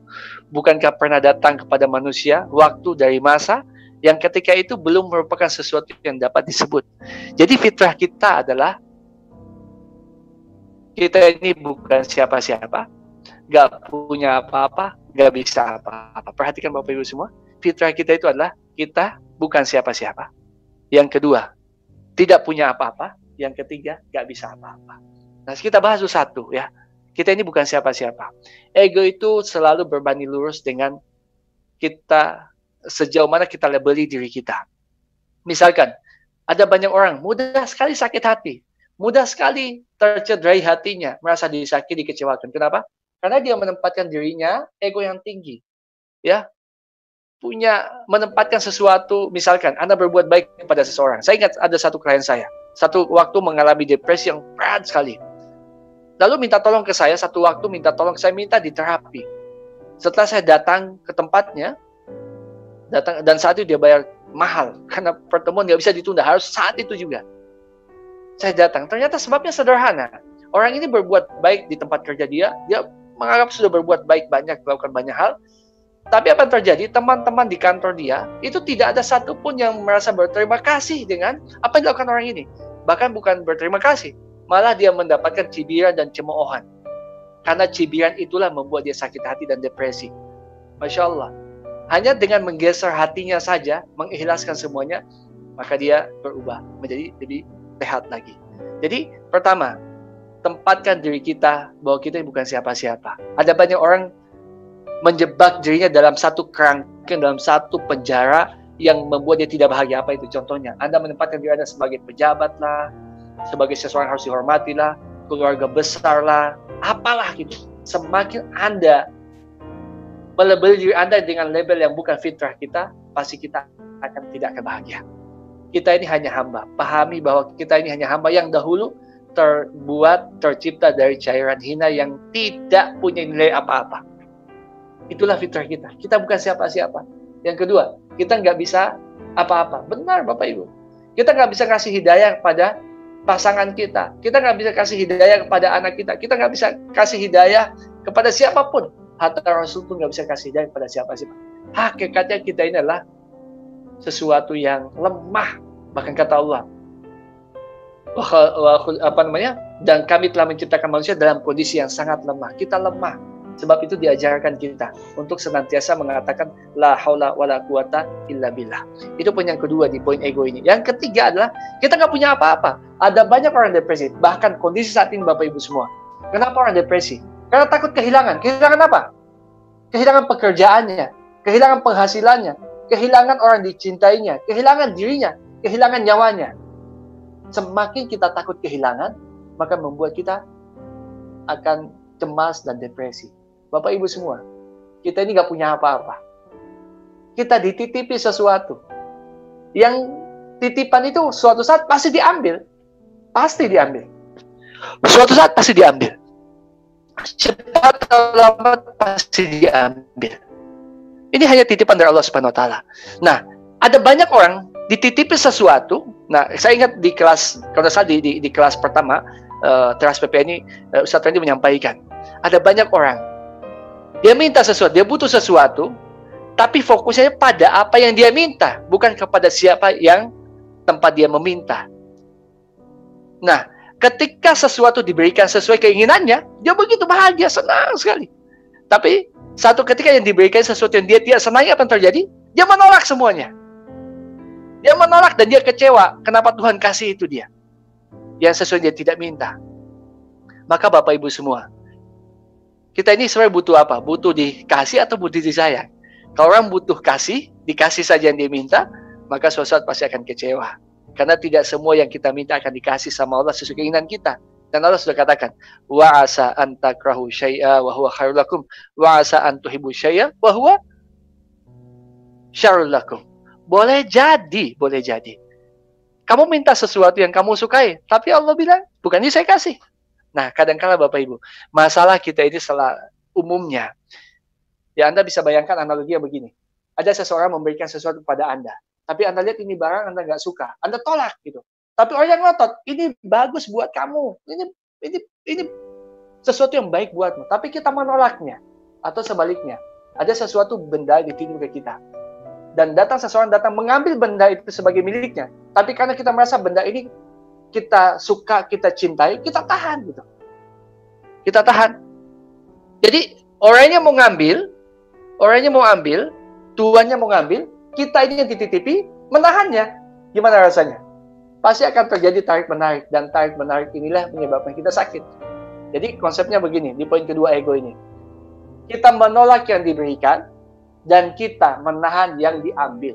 Bukankah pernah datang kepada manusia waktu dari masa yang ketika itu belum merupakan sesuatu yang dapat disebut. Jadi fitrah kita adalah kita ini bukan siapa-siapa, gak punya apa-apa, gak bisa apa-apa. Perhatikan Bapak Ibu semua, fitrah kita itu adalah kita bukan siapa-siapa. Yang kedua, tidak punya apa-apa. Yang ketiga, gak bisa apa-apa. Nah, kita bahas satu, ya. Kita ini bukan siapa-siapa. Ego itu selalu berbanding lurus dengan kita sejauh mana kita labeli diri kita. Misalkan, ada banyak orang mudah sekali sakit hati, mudah sekali tercederai hatinya, merasa disakiti, dikecewakan. Kenapa? Karena dia menempatkan dirinya ego yang tinggi. Ya, menempatkan sesuatu, misalkan Anda berbuat baik kepada seseorang. Saya ingat ada satu klien saya, satu waktu mengalami depresi yang berat sekali. Lalu minta tolong ke saya, satu waktu minta tolong, saya minta diterapi. Setelah saya datang ke tempatnya, dan saat itu dia bayar mahal, karena pertemuan nggak bisa ditunda, harus saat itu juga. Saya datang, ternyata sebabnya sederhana. Orang ini berbuat baik di tempat kerja dia menganggap sudah berbuat baik banyak, melakukan banyak hal. Tapi apa yang terjadi? Teman-teman di kantor dia, itu tidak ada satupun yang merasa berterima kasih dengan apa yang dilakukan orang ini. Bahkan bukan berterima kasih, malah dia mendapatkan cibiran dan cemoohan. Karena cibiran itulah membuat dia sakit hati dan depresi. Masya Allah. Hanya dengan menggeser hatinya saja, mengikhlaskan semuanya, maka dia berubah menjadi lebih sehat lagi. Jadi, pertama, tempatkan diri kita bahwa kita bukan siapa-siapa. Ada banyak orang menjebak dirinya dalam satu kerangkeng, dalam satu penjara yang membuat dia tidak bahagia. Apa itu contohnya? Anda menempatkan diri Anda sebagai pejabat lah, sebagai seseorang harus dihormati lah, keluarga besar lah, apalah gitu. Semakin Anda melabeli diri Anda dengan label yang bukan fitrah kita, pasti kita akan tidak bahagia. Kita ini hanya hamba. Pahami bahwa kita ini hanya hamba yang dahulu tercipta dari cairan hina yang tidak punya nilai apa-apa. Itulah fitrah kita. Kita bukan siapa-siapa. Yang kedua, kita nggak bisa apa-apa. Benar, Bapak Ibu. Kita nggak bisa kasih hidayah kepada pasangan kita. Kita nggak bisa kasih hidayah kepada anak kita. Kita nggak bisa kasih hidayah kepada siapapun. Hatta Rasul pun nggak bisa kasih hidayah kepada siapa-siapa. Hakikatnya kita ini adalah sesuatu yang lemah. Bahkan kata Allah, dan kami telah menciptakan manusia dalam kondisi yang sangat lemah. Kita lemah. Sebab itu diajarkan kita untuk senantiasa mengatakan la haula wala quwata illa billah. Itu poin yang kedua di poin ego ini. Yang ketiga adalah kita nggak punya apa-apa. Ada banyak orang depresi. Bahkan kondisi saat ini Bapak Ibu semua. Kenapa orang depresi? Karena takut kehilangan. Kehilangan apa? Kehilangan pekerjaannya, kehilangan penghasilannya, kehilangan orang dicintainya, kehilangan dirinya, kehilangan nyawanya. Semakin kita takut kehilangan, maka membuat kita akan cemas dan depresi. Bapak Ibu semua, kita ini nggak punya apa-apa. Kita dititipi sesuatu. Yang titipan itu suatu saat pasti diambil. Pasti diambil. Suatu saat pasti diambil. Cepat atau lambat pasti diambil. Ini hanya titipan dari Allah Subhanahu wa taala. Nah, ada banyak orang dititipi sesuatu. Nah, saya ingat di kelas, kalau salah di kelas pertama, teras PP ini, Ustaz Randy menyampaikan, ada banyak orang, dia minta sesuatu, dia butuh sesuatu, tapi fokusnya pada apa yang dia minta, bukan kepada siapa yang tempat dia meminta. Nah, ketika sesuatu diberikan sesuai keinginannya, dia begitu bahagia, senang sekali. Tapi, satu ketika yang diberikan sesuatu yang dia tidak senangi, apa yang terjadi? Dia menolak semuanya. Dia menolak dan dia kecewa. Kenapa Tuhan kasih itu dia? Yang sesuai dia tidak minta. Maka Bapak Ibu semua, kita ini sebenarnya butuh apa? Butuh dikasih atau butuh disayang? Kalau orang butuh kasih, dikasih saja yang dia minta, maka suatu saat pasti akan kecewa. Karena tidak semua yang kita minta akan dikasih sama Allah sesuai keinginan kita. Dan Allah sudah katakan, wa asa an takrahu syai'a wa huwa khairul lakum, wa asa an tuhibbu syai'a wa huwa syarrul lakum. Boleh jadi. Kamu minta sesuatu yang kamu sukai, tapi Allah bilang, bukannya saya kasih. Nah, kadang-kala Bapak Ibu, masalah kita ini salah umumnya. Ya, Anda bisa bayangkan analoginya begini. Ada seseorang memberikan sesuatu kepada Anda, tapi Anda lihat ini barang Anda nggak suka, Anda tolak gitu. Tapi orang yang ngotot, ini bagus buat kamu, ini sesuatu yang baik buatmu, tapi kita menolaknya. Atau sebaliknya, ada sesuatu benda dititip ke kita, dan seseorang datang mengambil benda itu sebagai miliknya, tapi karena kita merasa benda ini kita suka, kita cintai, kita tahan gitu. Kita tahan. Jadi orangnya mau ngambil, tuannya mau ngambil, kita ini yang dititipi, menahannya. Gimana rasanya? Pasti akan terjadi tarik-menarik, dan tarik-menarik inilah menyebabkan kita sakit. Jadi konsepnya begini, di poin kedua ego ini. Kita menolak yang diberikan, dan kita menahan yang diambil.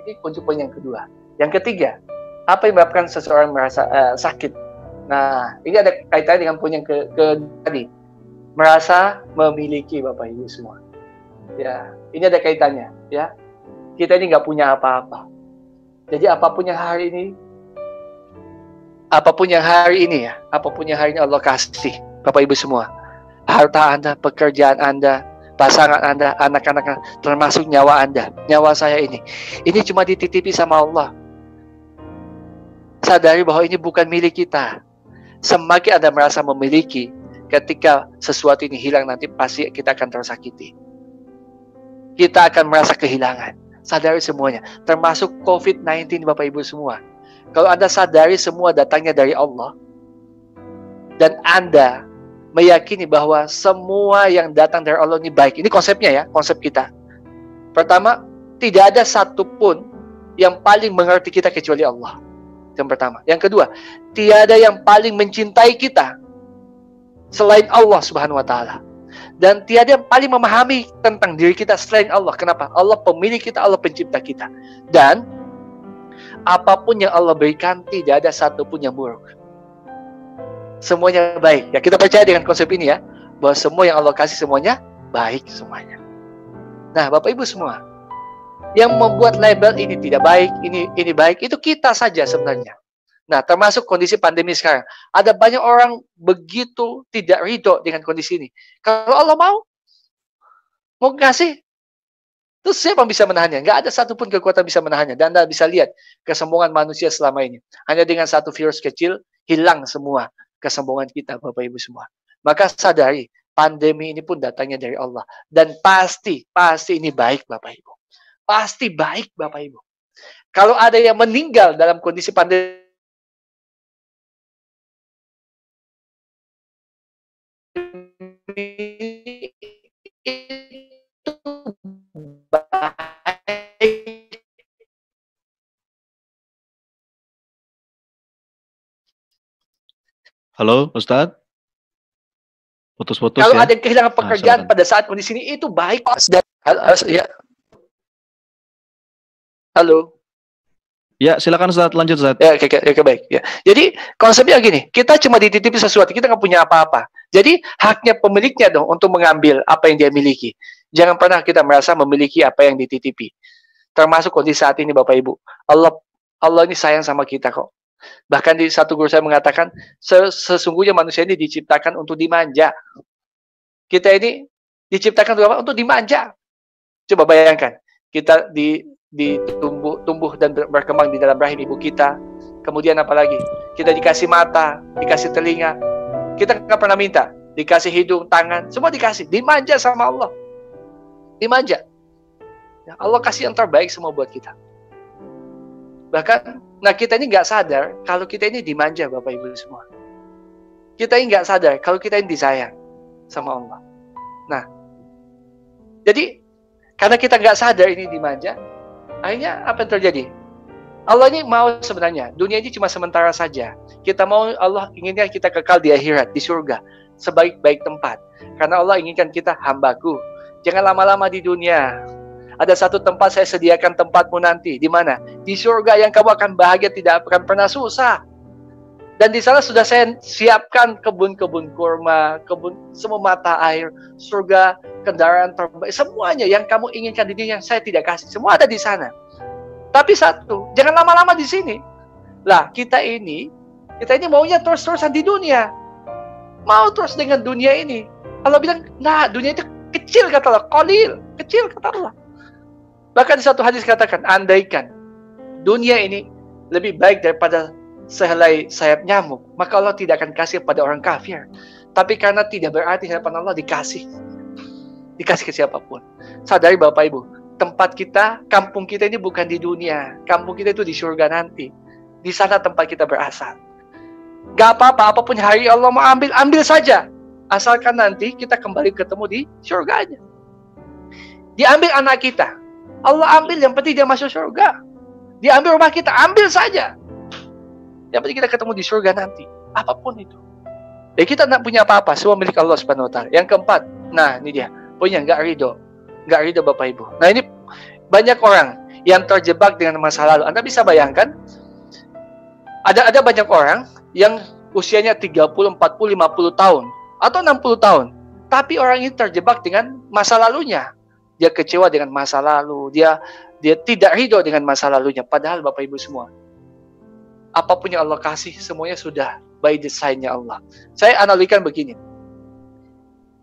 Ini kunci poin yang kedua. Yang ketiga, apa yang menyebabkan seseorang merasa sakit? Nah, ini ada kaitannya dengan poin yang tadi. Merasa memiliki, Bapak Ibu semua. Ya, ini ada kaitannya. Ya, kita ini nggak punya apa-apa. Jadi apapun yang hari ini Allah kasih, Bapak Ibu semua, harta Anda, pekerjaan Anda, pasangan Anda, anak-anak Anda, termasuk nyawa Anda, nyawa saya ini cuma dititipi sama Allah. Sadari bahwa ini bukan milik kita. Semakin Anda merasa memiliki, ketika sesuatu ini hilang nanti pasti kita akan tersakiti. Kita akan merasa kehilangan. Sadari semuanya, termasuk COVID-19, Bapak Ibu semua. Kalau Anda sadari semua datangnya dari Allah, dan Anda meyakini bahwa semua yang datang dari Allah ini baik. Ini konsepnya ya, konsep kita. Pertama, tidak ada satupun yang paling mengerti kita kecuali Allah. Yang pertama. Yang kedua, tiada yang paling mencintai kita selain Allah Subhanahu wa Ta'ala. Dan tiada yang paling memahami tentang diri kita selain Allah. Kenapa? Allah pemilik kita, Allah pencipta kita. Dan apapun yang Allah berikan, tidak ada satupun yang buruk. Semuanya baik. Ya, kita percaya dengan konsep ini ya, bahwa semua yang Allah kasih semuanya baik semuanya. Nah, Bapak Ibu semua, yang membuat label ini tidak baik, ini baik, itu kita saja sebenarnya. Nah, termasuk kondisi pandemi sekarang. Ada banyak orang begitu tidak ridho dengan kondisi ini. Kalau Allah mau kasih, terus siapa yang bisa menahannya? Nggak ada satupun kekuatan bisa menahannya. Dan Anda bisa lihat kesombongan manusia selama ini. Hanya dengan satu virus kecil, hilang semua kesombongan kita, Bapak Ibu semua. Maka sadari, pandemi ini pun datangnya dari Allah. Dan pasti ini baik, Bapak Ibu. Pasti baik, Bapak Ibu. Kalau ada yang meninggal dalam kondisi pandemi, itu baik. Halo, Ustadz? Putus-putus Kalau ya? ada yang kehilangan pekerjaan pada saat kondisi ini, itu baik. Ya. Halo. Ya, silakan Ustadz, lanjut Ustadz. Ya, oke, baik. Ya. Jadi konsepnya gini, kita cuma dititipi sesuatu, kita nggak punya apa-apa. Jadi haknya pemiliknya dong untuk mengambil apa yang dia miliki. Jangan pernah kita merasa memiliki apa yang dititipi. Termasuk kondisi saat ini, Bapak Ibu. Allah ini sayang sama kita kok. Bahkan di satu guru saya mengatakan, sesungguhnya manusia ini diciptakan untuk dimanja. Kita ini diciptakan untuk dimanja. Coba bayangkan, kita tumbuh dan berkembang di dalam rahim ibu kita. Kemudian apa lagi? Kita dikasih mata, dikasih telinga. Kita nggak pernah minta. Dikasih hidung, tangan, semua dikasih. Dimanja sama Allah. Dimanja. Ya, Allah kasih yang terbaik semua buat kita. Bahkan, nah kita ini nggak sadar kalau kita ini dimanja, Bapak Ibu semua. Kita ini nggak sadar kalau kita ini disayang sama Allah. Nah, jadi karena kita nggak sadar ini dimanja, akhirnya apa yang terjadi? Allah ini mau sebenarnya, dunia ini cuma sementara saja. Kita mau, Allah inginkan kita kekal di akhirat, di surga, sebaik-baik tempat. Karena Allah inginkan kita hambaku. Jangan lama-lama di dunia. Ada satu tempat saya sediakan tempatmu nanti. Di mana? Di surga yang kamu akan bahagia, tidak akan pernah susah. Dan di sana sudah saya siapkan kebun-kebun kurma, kebun semua mata air, surga, kendaraan terbaik, semuanya yang kamu inginkan di dunia yang saya tidak kasih. Semua ada di sana. Tapi satu, jangan lama-lama di sini. Lah, kita ini maunya terus-terusan di dunia. Mau terus dengan dunia ini. Allah bilang, nah dunia itu kecil kata Allah, qalil, kecil kata Allah. Bahkan di satu hadis katakan, andaikan dunia ini lebih baik daripada sehelai sayap nyamuk, maka Allah tidak akan kasih pada orang kafir. Tapi karena tidak berarti hadapan Allah, dikasih ke siapapun. Sadari Bapak Ibu, tempat kita, kampung kita ini bukan di dunia. Kampung kita itu di surga nanti. Di sana tempat kita berasal. Gak apa-apa, apapun hari Allah mau ambil saja. Asalkan nanti kita kembali ketemu di surganya. Diambil anak kita, Allah ambil, yang penting dia masuk surga. Diambil rumah kita, ambil saja. Yang penting kita ketemu di surga nanti. Apapun itu. Ya kita tidak punya apa-apa, semua milik Allah Subhanahu wa Ta'ala. Yang keempat, nah ini dia, punya nggak ridho. nggak ridho Bapak Ibu. Nah ini banyak orang yang terjebak dengan masa lalu. Anda bisa bayangkan, ada banyak orang yang usianya 30, 40, 50 tahun atau 60 tahun. Tapi orang ini terjebak dengan masa lalunya. Dia kecewa dengan masa lalu, dia tidak ridho dengan masa lalunya. Padahal Bapak Ibu semua, apapun yang Allah kasih, semuanya sudah by design-nya Allah. Saya analogikan begini.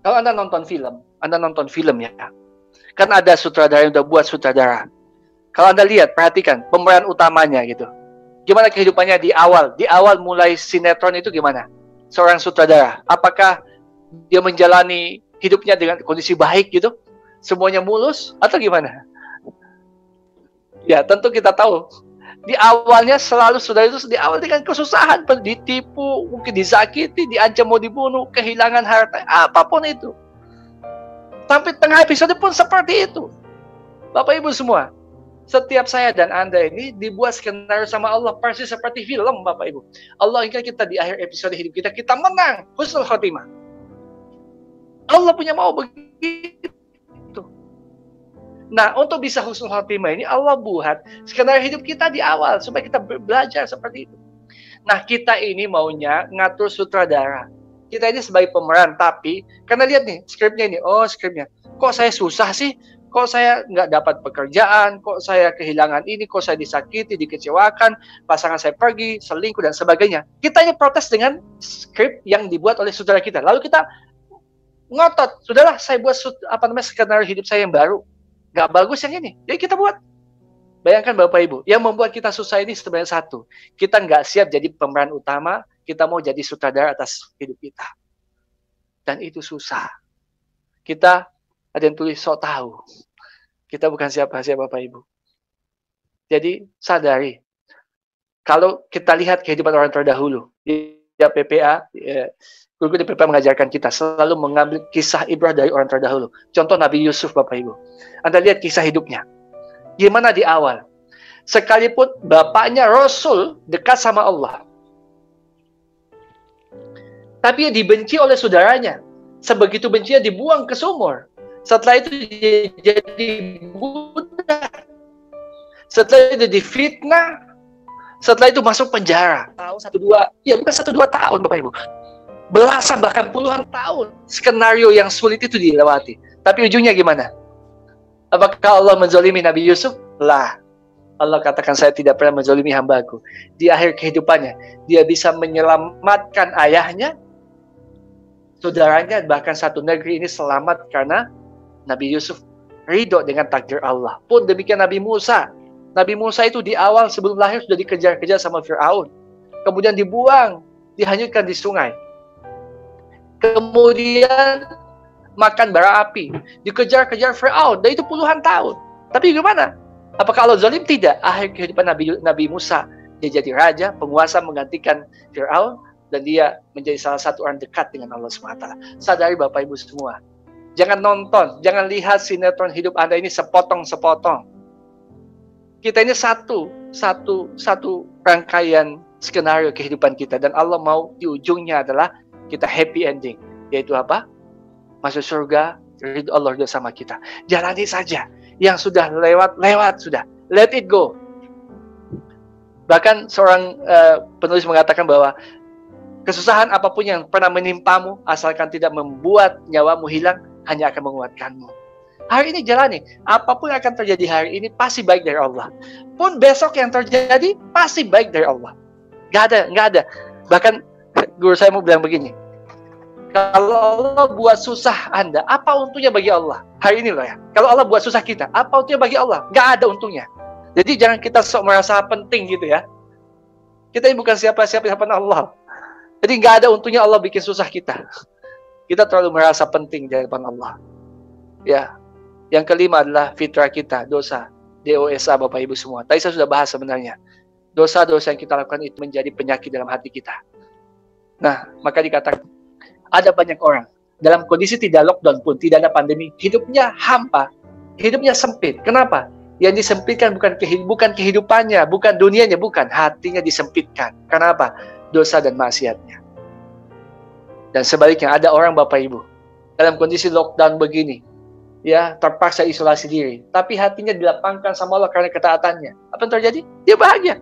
Kalau Anda nonton film ya, kan ada sutradara yang udah buat sutradara. Kalau Anda lihat, perhatikan pemeran utamanya gitu. Gimana kehidupannya di awal mulai sinetron itu gimana? Seorang sutradara, apakah dia menjalani hidupnya dengan kondisi baik gitu? Semuanya mulus atau gimana? Ya, tentu kita tahu. Di awalnya selalu saudara itu di awal dengan kesusahan, ditipu, mungkin disakiti, diancam mau dibunuh, kehilangan harta, apapun itu. Sampai tengah episode pun seperti itu. Bapak Ibu semua, setiap saya dan Anda ini dibuat skenario sama Allah persis seperti film, Bapak Ibu. Allah ingin kita di akhir episode hidup kita menang, husnul khotimah. Allah punya mau begitu. Nah, untuk bisa husnul khotimah ini Allah buat skenario hidup kita di awal supaya kita belajar seperti itu. Nah, kita ini maunya ngatur sutradara. Kita ini sebagai pemeran, tapi karena lihat nih skripnya ini, skripnya. Kok saya susah sih? Kok saya nggak dapat pekerjaan? Kok saya kehilangan ini? Kok saya disakiti, dikecewakan? Pasangan saya pergi, selingkuh dan sebagainya. Kita ini protes dengan skrip yang dibuat oleh sutradara kita. Lalu kita ngotot, sudahlah saya buat skenario hidup saya yang baru. Nggak bagus yang ini, jadi kita buat. Bayangkan Bapak Ibu, yang membuat kita susah ini sebenarnya satu. Kita nggak siap jadi pemeran utama, kita mau jadi sutradara atas hidup kita. Dan itu susah. Kita, ada yang tulis sok tahu. Kita bukan siapa-siapa Bapak Ibu. Jadi sadari, kalau kita lihat kehidupan orang terdahulu, di PPA, guru di PPA mengajarkan kita selalu mengambil kisah ibrah dari orang terdahulu. Contoh Nabi Yusuf Bapak Ibu. Anda lihat kisah hidupnya. Gimana di awal? Sekalipun bapaknya Rasul dekat sama Allah. Tapi dibenci oleh saudaranya. Sebegitu bencinya dibuang ke sumur. Setelah itu dia jadi budak. Setelah itu difitnah. Setelah itu masuk penjara. Tahun 1-2, ya bukan 1-2 tahun Bapak Ibu. Belasan bahkan puluhan tahun. Skenario yang sulit itu dilewati. Tapi ujungnya gimana? Apakah Allah menzalimi Nabi Yusuf? Lah. Allah katakan saya tidak pernah menzalimi hambaku. Di akhir kehidupannya, dia bisa menyelamatkan ayahnya, saudaranya, bahkan satu negeri ini selamat karena Nabi Yusuf ridho dengan takdir Allah. Pun demikian Nabi Musa. Nabi Musa itu di awal sebelum lahir sudah dikejar-kejar sama Fir'aun. Kemudian dibuang, dihanyutkan di sungai. Kemudian makan bara api, dikejar-kejar Fir'aun, dan itu puluhan tahun. Tapi gimana? Apakah Allah zalim? Tidak. Akhir kehidupan Nabi Musa, dia jadi raja, penguasa menggantikan Fir'aun, dan dia menjadi salah satu orang dekat dengan Allah SWT. Sadari Bapak Ibu semua, jangan nonton, jangan lihat sinetron hidup Anda ini sepotong-sepotong. Kita ini satu rangkaian skenario kehidupan kita, dan Allah mau di ujungnya adalah kita happy ending, yaitu apa? Masuk surga, ridho Allah sama kita. Jalani saja. Yang sudah lewat sudah. Let it go. Bahkan seorang penulis mengatakan bahwa kesusahan apapun yang pernah menimpamu, asalkan tidak membuat nyawamu hilang, hanya akan menguatkanmu. Hari ini jalani. Apapun yang akan terjadi hari ini pasti baik dari Allah. Pun besok yang terjadi pasti baik dari Allah. Nggak ada. Bahkan guru saya mau bilang begini. Kalau Allah buat susah Anda, apa untungnya bagi Allah? Hari ini loh ya. Kalau Allah buat susah kita, apa untungnya bagi Allah? Nggak ada untungnya. Jadi jangan kita sok merasa penting gitu ya. Kita ini bukan siapa-siapa di hadapan Allah. Jadi nggak ada untungnya Allah bikin susah kita. Kita terlalu merasa penting di hadapan Allah. Ya. Yang kelima adalah fitrah kita, dosa. DOSA Bapak Ibu semua. Tadi saya sudah bahas sebenarnya. Dosa-dosa yang kita lakukan itu menjadi penyakit dalam hati kita. Nah, maka dikatakan, ada banyak orang dalam kondisi tidak lockdown pun, tidak ada pandemi, hidupnya hampa, hidupnya sempit. Kenapa? Yang disempitkan bukan kehidupannya, bukan dunianya, bukan. Hatinya disempitkan. Kenapa? Dosa dan maksiatnya. Dan sebaliknya ada orang Bapak Ibu dalam kondisi lockdown begini, ya terpaksa isolasi diri, tapi hatinya dilapangkan sama Allah karena ketaatannya. Apa yang terjadi? Dia bahagia.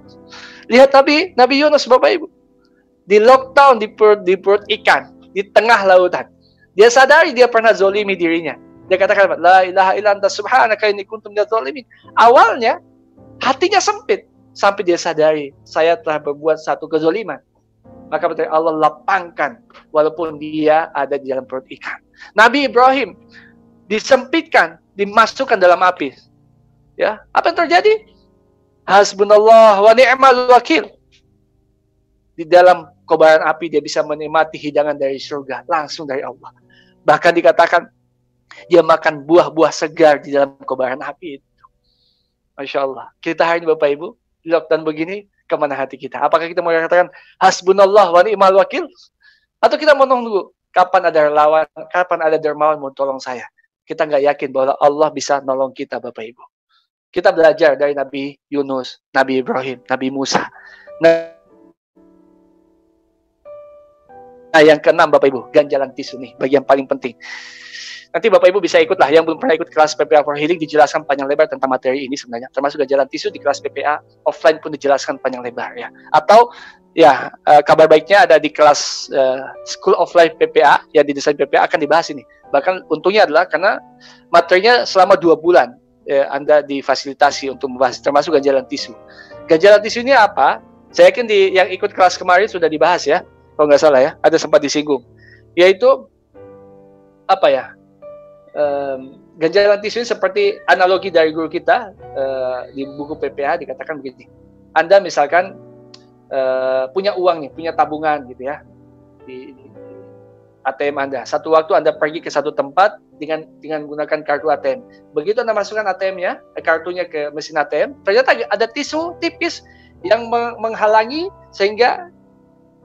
Lihat Nabi Yunus, Bapak Ibu, di lockdown di perut ikan, di tengah lautan. Dia sadari dia pernah zolimi dirinya. Dia katakan, la ilaha illa anta subhanaka inni kuntu minadz zalimin. Awalnya hatinya sempit sampai dia sadari saya telah berbuat satu kezoliman. Maka berarti Allah lapangkan walaupun dia ada di dalam perut ikan. Nabi Ibrahim disempitkan, dimasukkan dalam api. Ya, apa yang terjadi? Hasbunallah wa ni'mal wakil. Di dalam kobaran api dia bisa menikmati hidangan dari surga langsung dari Allah. Bahkan dikatakan dia makan buah-buah segar di dalam kobaran api itu. Masya Allah. Kita hari ini Bapak Ibu, di lockdown begini, kemana hati kita? Apakah kita mau katakan hasbunallah wa ni'mal wakil? Atau kita mau nunggu kapan ada relawan, kapan ada dermawan mau tolong saya? Kita nggak yakin bahwa Allah bisa nolong kita, Bapak Ibu. Kita belajar dari Nabi Yunus, Nabi Ibrahim, Nabi Musa. Nah, yang keenam, Bapak Ibu, ganjalan tisu nih, bagian paling penting. Nanti Bapak Ibu bisa ikutlah, yang belum pernah ikut kelas PPA for Healing dijelaskan panjang lebar tentang materi ini sebenarnya. Termasuk ganjalan tisu di kelas PPA offline pun dijelaskan panjang lebar ya. Atau ya kabar baiknya ada di kelas School of Life PPA yang didesain PPA akan dibahas ini. Bahkan untungnya adalah karena materinya selama 2 bulan Anda difasilitasi untuk membahas, termasuk ganjalan tisu. Ganjalan tisu ini apa? Saya yakin yang ikut kelas kemarin sudah dibahas ya, kalau nggak salah ya, ada sempat disinggung. Yaitu apa ya? Ganjalan tisu ini seperti analogi dari guru kita di buku PPA dikatakan begini. Anda misalkan punya uang nih, punya tabungan gitu ya di ATM Anda. Satu waktu Anda pergi ke satu tempat dengan menggunakan kartu ATM. Begitu Anda masukkan ATM-nya, kartunya ke mesin ATM, ternyata ada tisu tipis yang menghalangi sehingga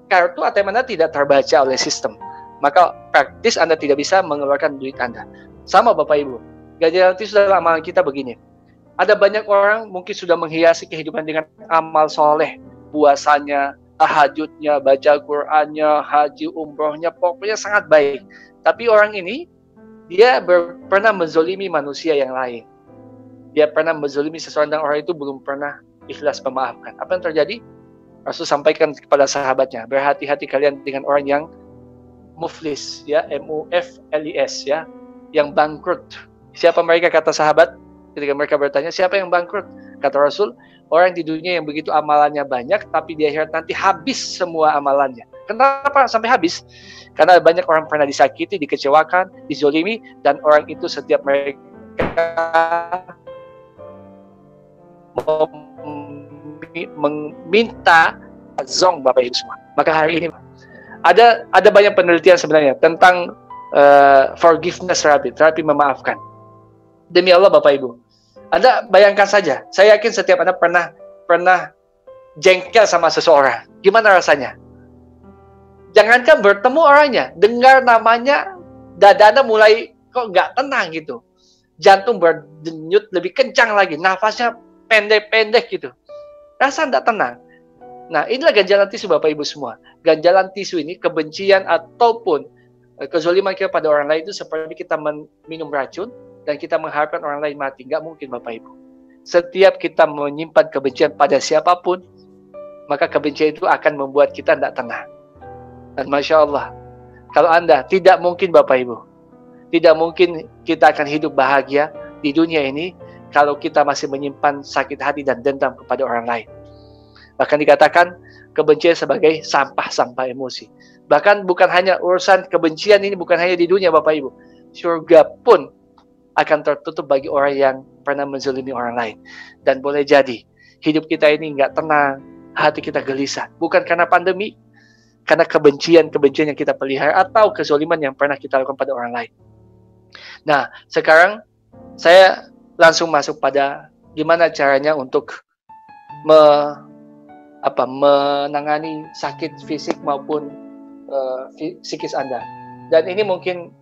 kartu ATM Anda tidak terbaca oleh sistem. Maka praktis Anda tidak bisa mengeluarkan duit Anda. Sama Bapak Ibu, ganjalan tisu dalam amalan kita begini. Ada banyak orang mungkin sudah menghiasi kehidupan dengan amal soleh, puasanya, tahajudnya, baca Qur'annya, haji, umrohnya, pokoknya sangat baik. Tapi orang ini, dia pernah menzolimi manusia yang lain. Dia pernah menzolimi seseorang dan orang itu belum pernah ikhlas memaafkan. Apa yang terjadi? Rasul sampaikan kepada sahabatnya, berhati-hati kalian dengan orang yang muflis, ya, M-U-F-L-I-S, ya, yang bangkrut. Siapa mereka, kata sahabat ketika mereka bertanya, siapa yang bangkrut? Kata Rasul, orang di dunia yang begitu amalannya banyak, tapi di akhirat nanti habis semua amalannya. Kenapa sampai habis? Karena banyak orang pernah disakiti, dikecewakan, dizolimi, dan orang itu setiap mereka meminta zong, Bapak Ibu semua. Maka hari ini ada banyak penelitian sebenarnya tentang forgiveness terapi memaafkan. Demi Allah Bapak Ibu, Anda bayangkan saja, saya yakin setiap Anda pernah jengkel sama seseorang. Gimana rasanya? Jangankan bertemu orangnya, dengar namanya, dada Anda mulai kok nggak tenang gitu. Jantung berdenyut lebih kencang lagi, nafasnya pendek-pendek gitu. Rasa nggak tenang. Nah, inilah ganjalan tisu Bapak Ibu semua. Ganjalan tisu ini, kebencian ataupun kezoliman kita pada orang lain itu seperti kita minum racun dan kita mengharapkan orang lain mati. Nggak mungkin Bapak Ibu. Setiap kita menyimpan kebencian pada siapapun, maka kebencian itu akan membuat kita tidak tenang. Dan Masya Allah, kalau Anda, tidak mungkin Bapak Ibu, tidak mungkin kita akan hidup bahagia di dunia ini kalau kita masih menyimpan sakit hati dan dendam kepada orang lain. Bahkan dikatakan kebencian sebagai sampah-sampah emosi. Bahkan bukan hanya urusan kebencian ini, bukan hanya di dunia Bapak Ibu. Surga pun akan tertutup bagi orang yang pernah menzalimi orang lain. Dan boleh jadi hidup kita ini nggak tenang, hati kita gelisah. Bukan karena pandemi, karena kebencian-kebencian yang kita pelihara atau kezoliman yang pernah kita lakukan pada orang lain. Nah, sekarang saya langsung masuk pada gimana caranya untuk menangani sakit fisik maupun psikis Anda. Dan ini mungkin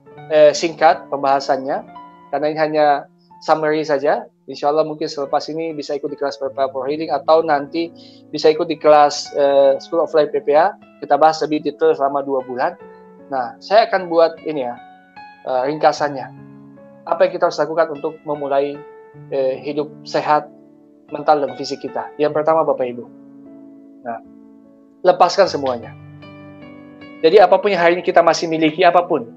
singkat pembahasannya, karena ini hanya summary saja. Insya Allah mungkin selepas ini bisa ikut di kelas PPA for Healing atau nanti bisa ikut di kelas School of Life PPA. Kita bahas lebih detail selama 2 bulan. Nah, saya akan buat ini ya, ringkasannya. Apa yang kita harus lakukan untuk memulai hidup sehat mental dan fisik kita? Yang pertama, Bapak Ibu, nah, lepaskan semuanya. Jadi apapun yang hari ini kita masih miliki, apapun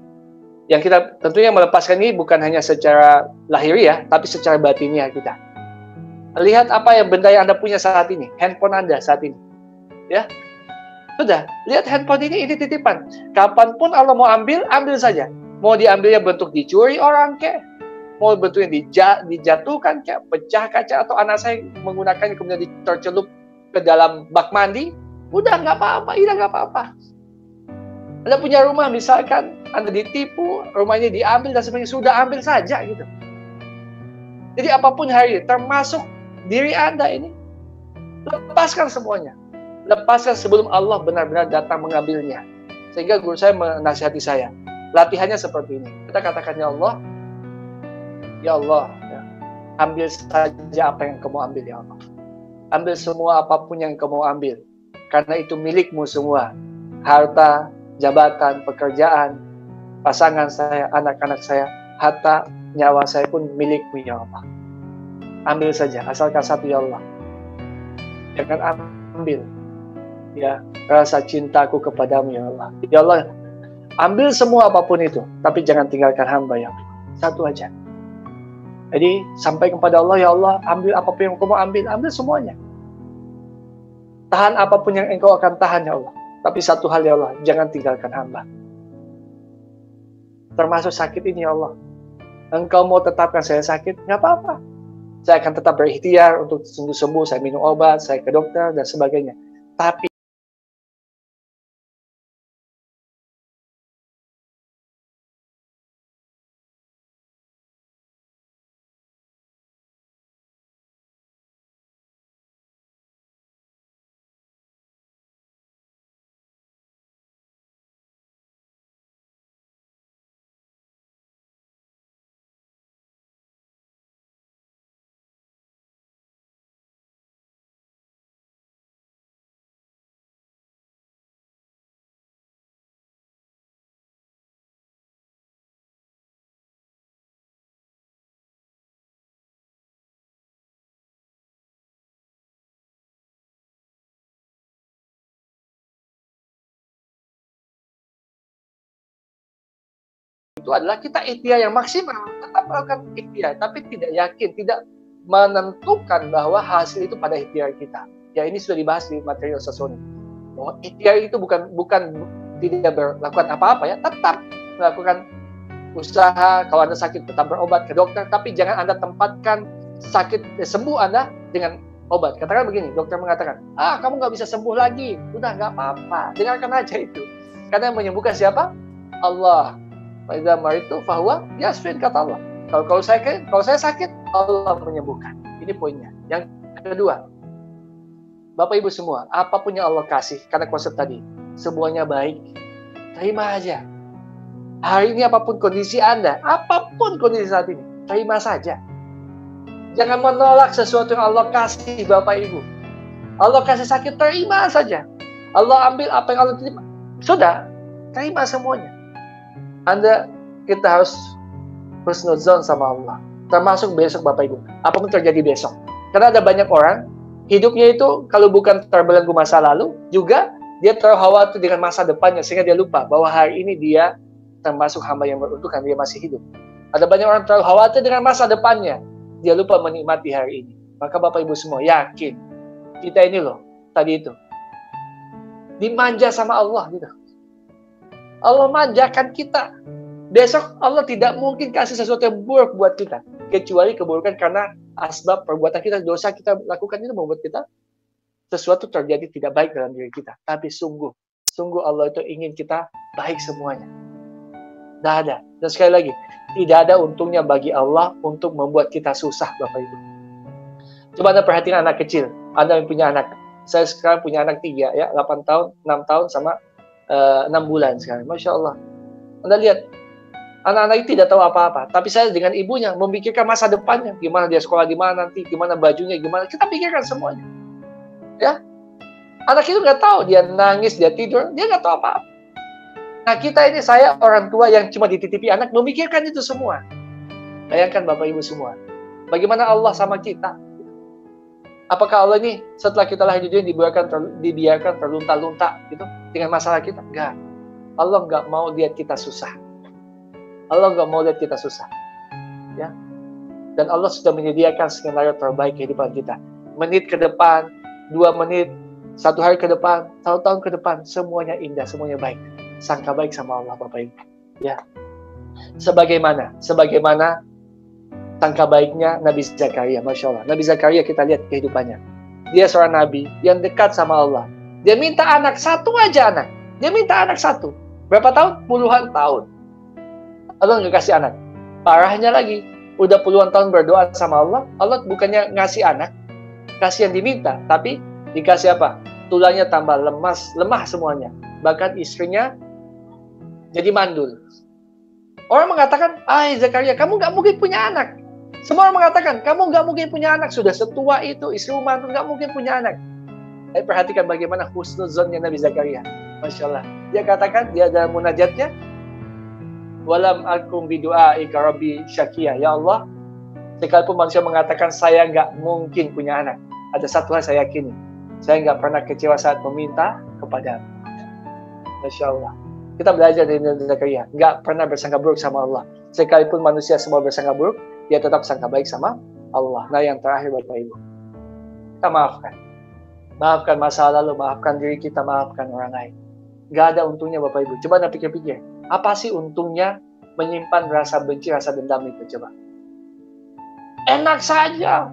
yang kita tentunya melepaskan ini bukan hanya secara lahiriah, tapi secara batiniah kita. Lihat apa yang benda yang Anda punya saat ini, handphone Anda saat ini, ya. Sudah, lihat handphone ini titipan. Kapanpun Allah mau ambil, ambil saja. Mau diambilnya bentuk dicuri orang kek, mau bentuknya dijatuhkan kek, pecah kaca, atau anak saya menggunakannya kemudian tercelup ke dalam bak mandi, udah nggak apa-apa, ini nggak apa-apa. Anda punya rumah, misalkan Anda ditipu, rumahnya diambil dan sebagainya, sudah ambil saja gitu. Jadi apapun hari ini, termasuk diri Anda ini, lepaskan semuanya. Lepaskan sebelum Allah benar-benar datang mengambilnya. Sehingga guru saya menasihati saya, latihannya seperti ini. Kita katakan, ya Allah, ya, ambil saja apa yang kamu ambil, ya Allah. Ambil semua apapun yang kamu ambil. Karena itu milikmu semua. Harta, jabatan, pekerjaan, pasangan saya, anak-anak saya, harta, nyawa saya pun milikmu, ya Allah. Ambil saja, asalkan satu, ya Allah. Jangan ambil, ya, rasa cintaku kepadamu, ya Allah. Ya Allah, ambil semua apapun itu, tapi jangan tinggalkan hamba, ya Allah. Satu aja. Jadi, sampai kepada Allah, ya Allah, ambil apapun yang kamu ambil, ambil semuanya. Tahan apapun yang engkau akan tahan, ya Allah. Tapi satu hal, ya Allah, jangan tinggalkan hamba. Termasuk sakit ini, ya Allah. Engkau mau tetapkan saya sakit, nggak apa-apa. Saya akan tetap berikhtiar untuk sembuh-sembuh, saya minum obat, saya ke dokter, dan sebagainya. Tapi itu adalah kita ikhtiar yang maksimal, tetap melakukan ikhtiar, tapi tidak yakin, tidak menentukan bahwa hasil itu pada ikhtiar kita. Ya, ini sudah dibahas di materi Ustaz Sony. Bahwa ikhtiar itu bukan tidak melakukan apa-apa, ya, tetap melakukan usaha. Kalau Anda sakit, tetap berobat ke dokter, tapi jangan Anda tempatkan sembuh Anda dengan obat. Katakan begini, dokter mengatakan, kamu nggak bisa sembuh lagi, udah nggak apa-apa, dengarkan aja itu. Karena yang menyembuhkan siapa? Allah. Faiza maritu fahuwa yasfin, kata Allah. Kalau saya sakit, Allah menyembuhkan. Ini poinnya. Yang kedua, Bapak Ibu semua, apapun yang Allah kasih, karena konsep tadi, semuanya baik, terima aja. Hari ini apapun kondisi Anda, apapun kondisi saat ini, terima saja. Jangan menolak sesuatu yang Allah kasih, Bapak Ibu. Allah kasih sakit, terima saja. Allah ambil apa yang Allah terima, sudah, terima semuanya. Kita harus husnuzon sama Allah. Termasuk besok, Bapak Ibu. Apapun terjadi besok. Karena ada banyak orang, hidupnya itu kalau bukan terbelenggu masa lalu, juga dia terlalu khawatir dengan masa depannya, sehingga dia lupa bahwa hari ini dia termasuk hamba yang beruntung karena dia masih hidup. Ada banyak orang terlalu khawatir dengan masa depannya, dia lupa menikmati hari ini. Maka Bapak Ibu semua yakin, kita ini loh, tadi itu, dimanja sama Allah gitu. Allah manjakan kita. Besok Allah tidak mungkin kasih sesuatu yang buruk buat kita, kecuali keburukan karena asbab perbuatan kita, dosa kita lakukan itu membuat kita sesuatu terjadi tidak baik dalam diri kita. Tapi sungguh Allah itu ingin kita baik semuanya. Tidak ada. Dan sekali lagi, tidak ada untungnya bagi Allah untuk membuat kita susah, Bapak Ibu. Coba Anda perhatikan anak kecil. Anda yang punya anak. Saya sekarang punya anak 3, ya, 8 tahun, 6 tahun, sama 6 bulan sekarang. Masya Allah. Anda lihat, anak-anak itu tidak tahu apa-apa. Tapi saya dengan ibunya memikirkan masa depannya. Gimana dia sekolah di mana nanti, gimana bajunya, gimana. Kita pikirkan semuanya. Ya, anak itu nggak tahu. Dia nangis, dia tidur, dia nggak tahu apa-apa. Nah, kita ini, saya orang tua yang cuma dititipi anak, memikirkan itu semua. Bayangkan Bapak Ibu semua, bagaimana Allah sama kita. Apakah Allah ini setelah kita lahir di dunia dibiarkan terlunta-lunta gitu dengan masalah kita? Enggak. Allah enggak mau lihat kita susah. Allah enggak mau lihat kita susah. Ya. Dan Allah sudah menyediakan skenario terbaik kehidupan kita. Menit ke depan, 2 menit, 1 hari ke depan, 1 tahun ke depan, semuanya indah, semuanya baik. Sangka baik sama Allah Bapak Ibu. Ya. Sebagaimana sangka baiknya Nabi Zakaria, Masya Allah. Nabi Zakaria kita lihat kehidupannya. Dia seorang Nabi yang dekat sama Allah. Dia minta anak, 1 aja anak. Dia minta anak 1. Berapa tahun? Puluhan tahun. Allah nggak kasih anak. Parahnya lagi, udah puluhan tahun berdoa sama Allah. Allah bukannya ngasih anak, kasih yang diminta. Tapi dikasih apa? Tulangnya tambah lemah semuanya. Bahkan istrinya jadi mandul. Orang mengatakan, Zakaria, kamu nggak mungkin punya anak. Semua orang mengatakan, kamu nggak mungkin punya anak. Sudah setua itu, istri mantul nggak mungkin punya anak. Tapi perhatikan bagaimana husnuzonnya Nabi Zakaria. Masya Allah. Dia katakan, dia dalam munajatnya, walam akum bidu'aika rabbi syakia. Ya Allah, sekalipun manusia mengatakan, saya nggak mungkin punya anak. Ada satu hal saya yakini. Saya nggak pernah kecewa saat meminta kepadamu. Masya Allah. Kita belajar dari Nabi Zakaria. Nggak pernah bersangka buruk sama Allah. Sekalipun manusia semua bersangka buruk, dia tetap sangka baik sama Allah. Nah, yang terakhir Bapak Ibu, kita maafkan. Maafkan masa lalu, maafkan diri kita, maafkan orang lain. Gak ada untungnya Bapak Ibu. Coba Anda pikir-pikir, apa sih untungnya menyimpan rasa benci, rasa dendam itu? Coba. Enak saja.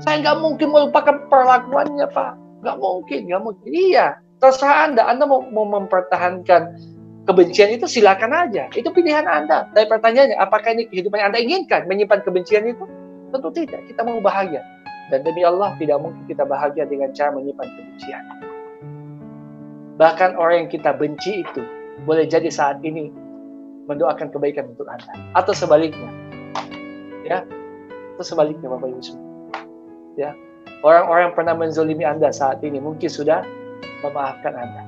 Saya nggak mungkin melupakan perlakuannya, Pak. Nggak mungkin. Iya, terserah Anda mau mempertahankan kebencian itu, silakan aja. Itu pilihan Anda. Tapi pertanyaannya, apakah ini kehidupan yang Anda inginkan? Menyimpan kebencian itu? Tentu tidak. Kita mau bahagia. Dan demi Allah, tidak mungkin kita bahagia dengan cara menyimpan kebencian. Bahkan orang yang kita benci itu, boleh jadi saat ini mendoakan kebaikan untuk Anda. Atau sebaliknya. Ya. Atau sebaliknya, Bapak Ibu. Ya. Orang-orang yang pernah menzolimi Anda saat ini, mungkin sudah memaafkan Anda.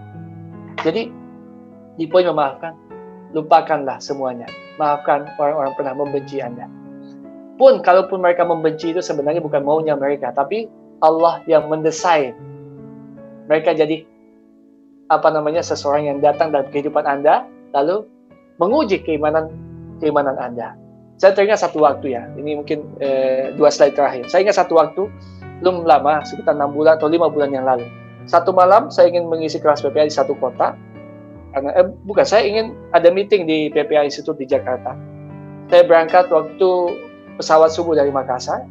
Jadi, di poin memaafkan, lupakanlah semuanya. Maafkan orang-orang pernah membenci Anda. Pun, kalaupun mereka membenci itu sebenarnya bukan maunya mereka, tapi Allah yang mendesain mereka jadi seseorang yang datang dalam kehidupan Anda, lalu menguji keimanan Anda. Saya teringat satu waktu ya, ini mungkin 2 slide terakhir. Saya ingat satu waktu, belum lama, sekitar 6 bulan atau 5 bulan yang lalu. Satu malam, saya ingin mengisi kelas PPA di satu kota. Saya ingin ada meeting di PPA Institute di Jakarta. Saya berangkat waktu pesawat subuh dari Makassar.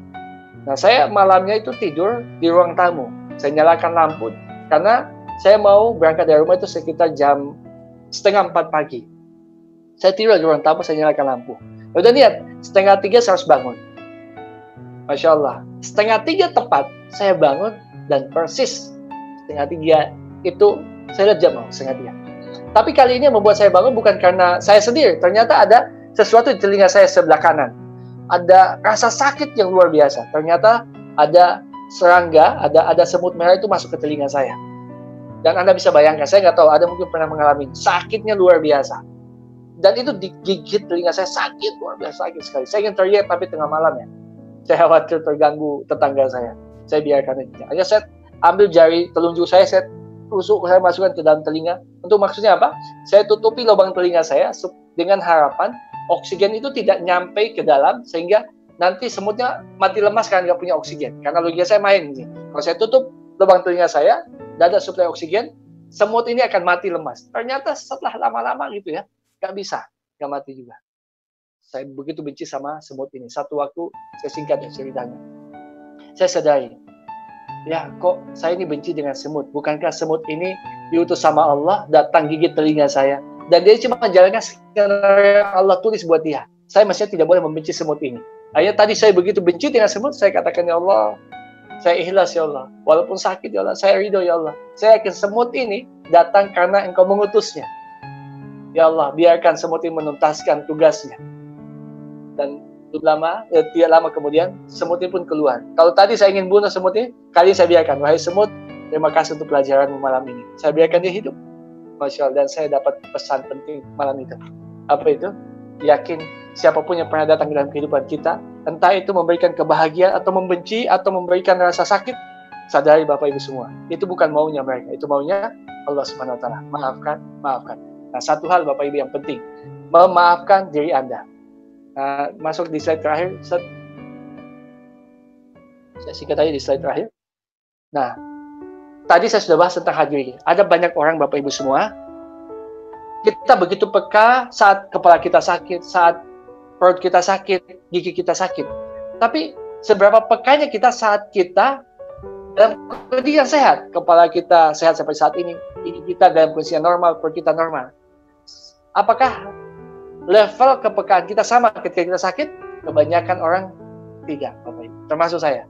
Nah, saya malamnya itu tidur di ruang tamu. Saya nyalakan lampu, karena saya mau berangkat dari rumah itu sekitar jam 3:30 pagi. Saya tidur di ruang tamu, saya nyalakan lampu. Udah lihat, 2:30 saya harus bangun. Masya Allah. 2:30 tepat, saya bangun dan persis 2:30 itu, saya lihat jam 2:30. Tapi kali ini yang membuat saya bangun bukan karena saya sendiri. Ternyata ada sesuatu di telinga saya sebelah kanan. Ada rasa sakit yang luar biasa. Ternyata ada serangga, ada semut merah itu masuk ke telinga saya. Dan Anda bisa bayangkan, saya nggak tahu, ada mungkin pernah mengalami. Sakitnya luar biasa. Dan itu digigit telinga saya, sakit, luar biasa, sakit sekali. Saya ingin teriak, tapi tengah malam ya. Saya khawatir terganggu tetangga saya. Saya biarkan aja. Hanya saya ambil jari telunjuk saya tusuk, saya masukkan ke dalam telinga. Untuk maksudnya apa? Saya tutupi lubang telinga saya dengan harapan oksigen itu tidak nyampe ke dalam, sehingga nanti semutnya mati lemas karena nggak punya oksigen. Karena logika saya main ini. Kalau saya tutup lubang telinga saya, tidak ada suplai oksigen, semut ini akan mati lemas. Ternyata setelah lama-lama gitu ya, nggak bisa, nggak mati juga. Saya begitu benci sama semut ini. Satu waktu, saya singkat ceritanya. Saya sadari, ya kok saya ini benci dengan semut. Bukankah semut ini diutus sama Allah, datang gigit telinga saya. Dan dia cuma menjalankan skenario yang Allah tulis buat dia. Saya mestinya tidak boleh membenci semut ini. Akhirnya tadi saya begitu benci dengan semut, saya katakan, ya Allah, saya ikhlas ya Allah. Walaupun sakit ya Allah, saya ridho ya Allah. Saya yakin semut ini datang karena Engkau mengutusnya. Ya Allah, biarkan semut ini menuntaskan tugasnya. Dan tidak lama kemudian, semut ini pun keluar. Kalau tadi saya ingin bunuh semut ini, kali ini saya biarkan. Wahai semut, terima kasih untuk pelajaranmu malam ini. Saya biarkan dia hidup. Masya Allah, dan saya dapat pesan penting malam itu. Apa itu? yakin siapapun yang pernah datang dalam kehidupan kita, entah itu memberikan kebahagiaan atau membenci atau memberikan rasa sakit, sadari Bapak Ibu semua, itu bukan maunya mereka, itu maunya Allah Subhanahu wa taala. Maafkan. Nah, satu hal Bapak Ibu yang penting, memaafkan diri Anda. Nah, masuk di slide terakhir. Saya singkat aja di slide terakhir. Nah, tadi saya sudah bahas tentang harga diri. Ada banyak orang Bapak Ibu semua, kita begitu peka saat kepala kita sakit, saat perut kita sakit, gigi kita sakit. Tapi seberapa pekanya kita saat kita dalam kondisi yang sehat, kepala kita sehat seperti saat ini, gigi kita dalam kondisi yang normal, perut kita normal. Apakah level kepekaan kita sama ketika kita sakit? Kebanyakan orang tidak, Bapak Ibu, termasuk saya.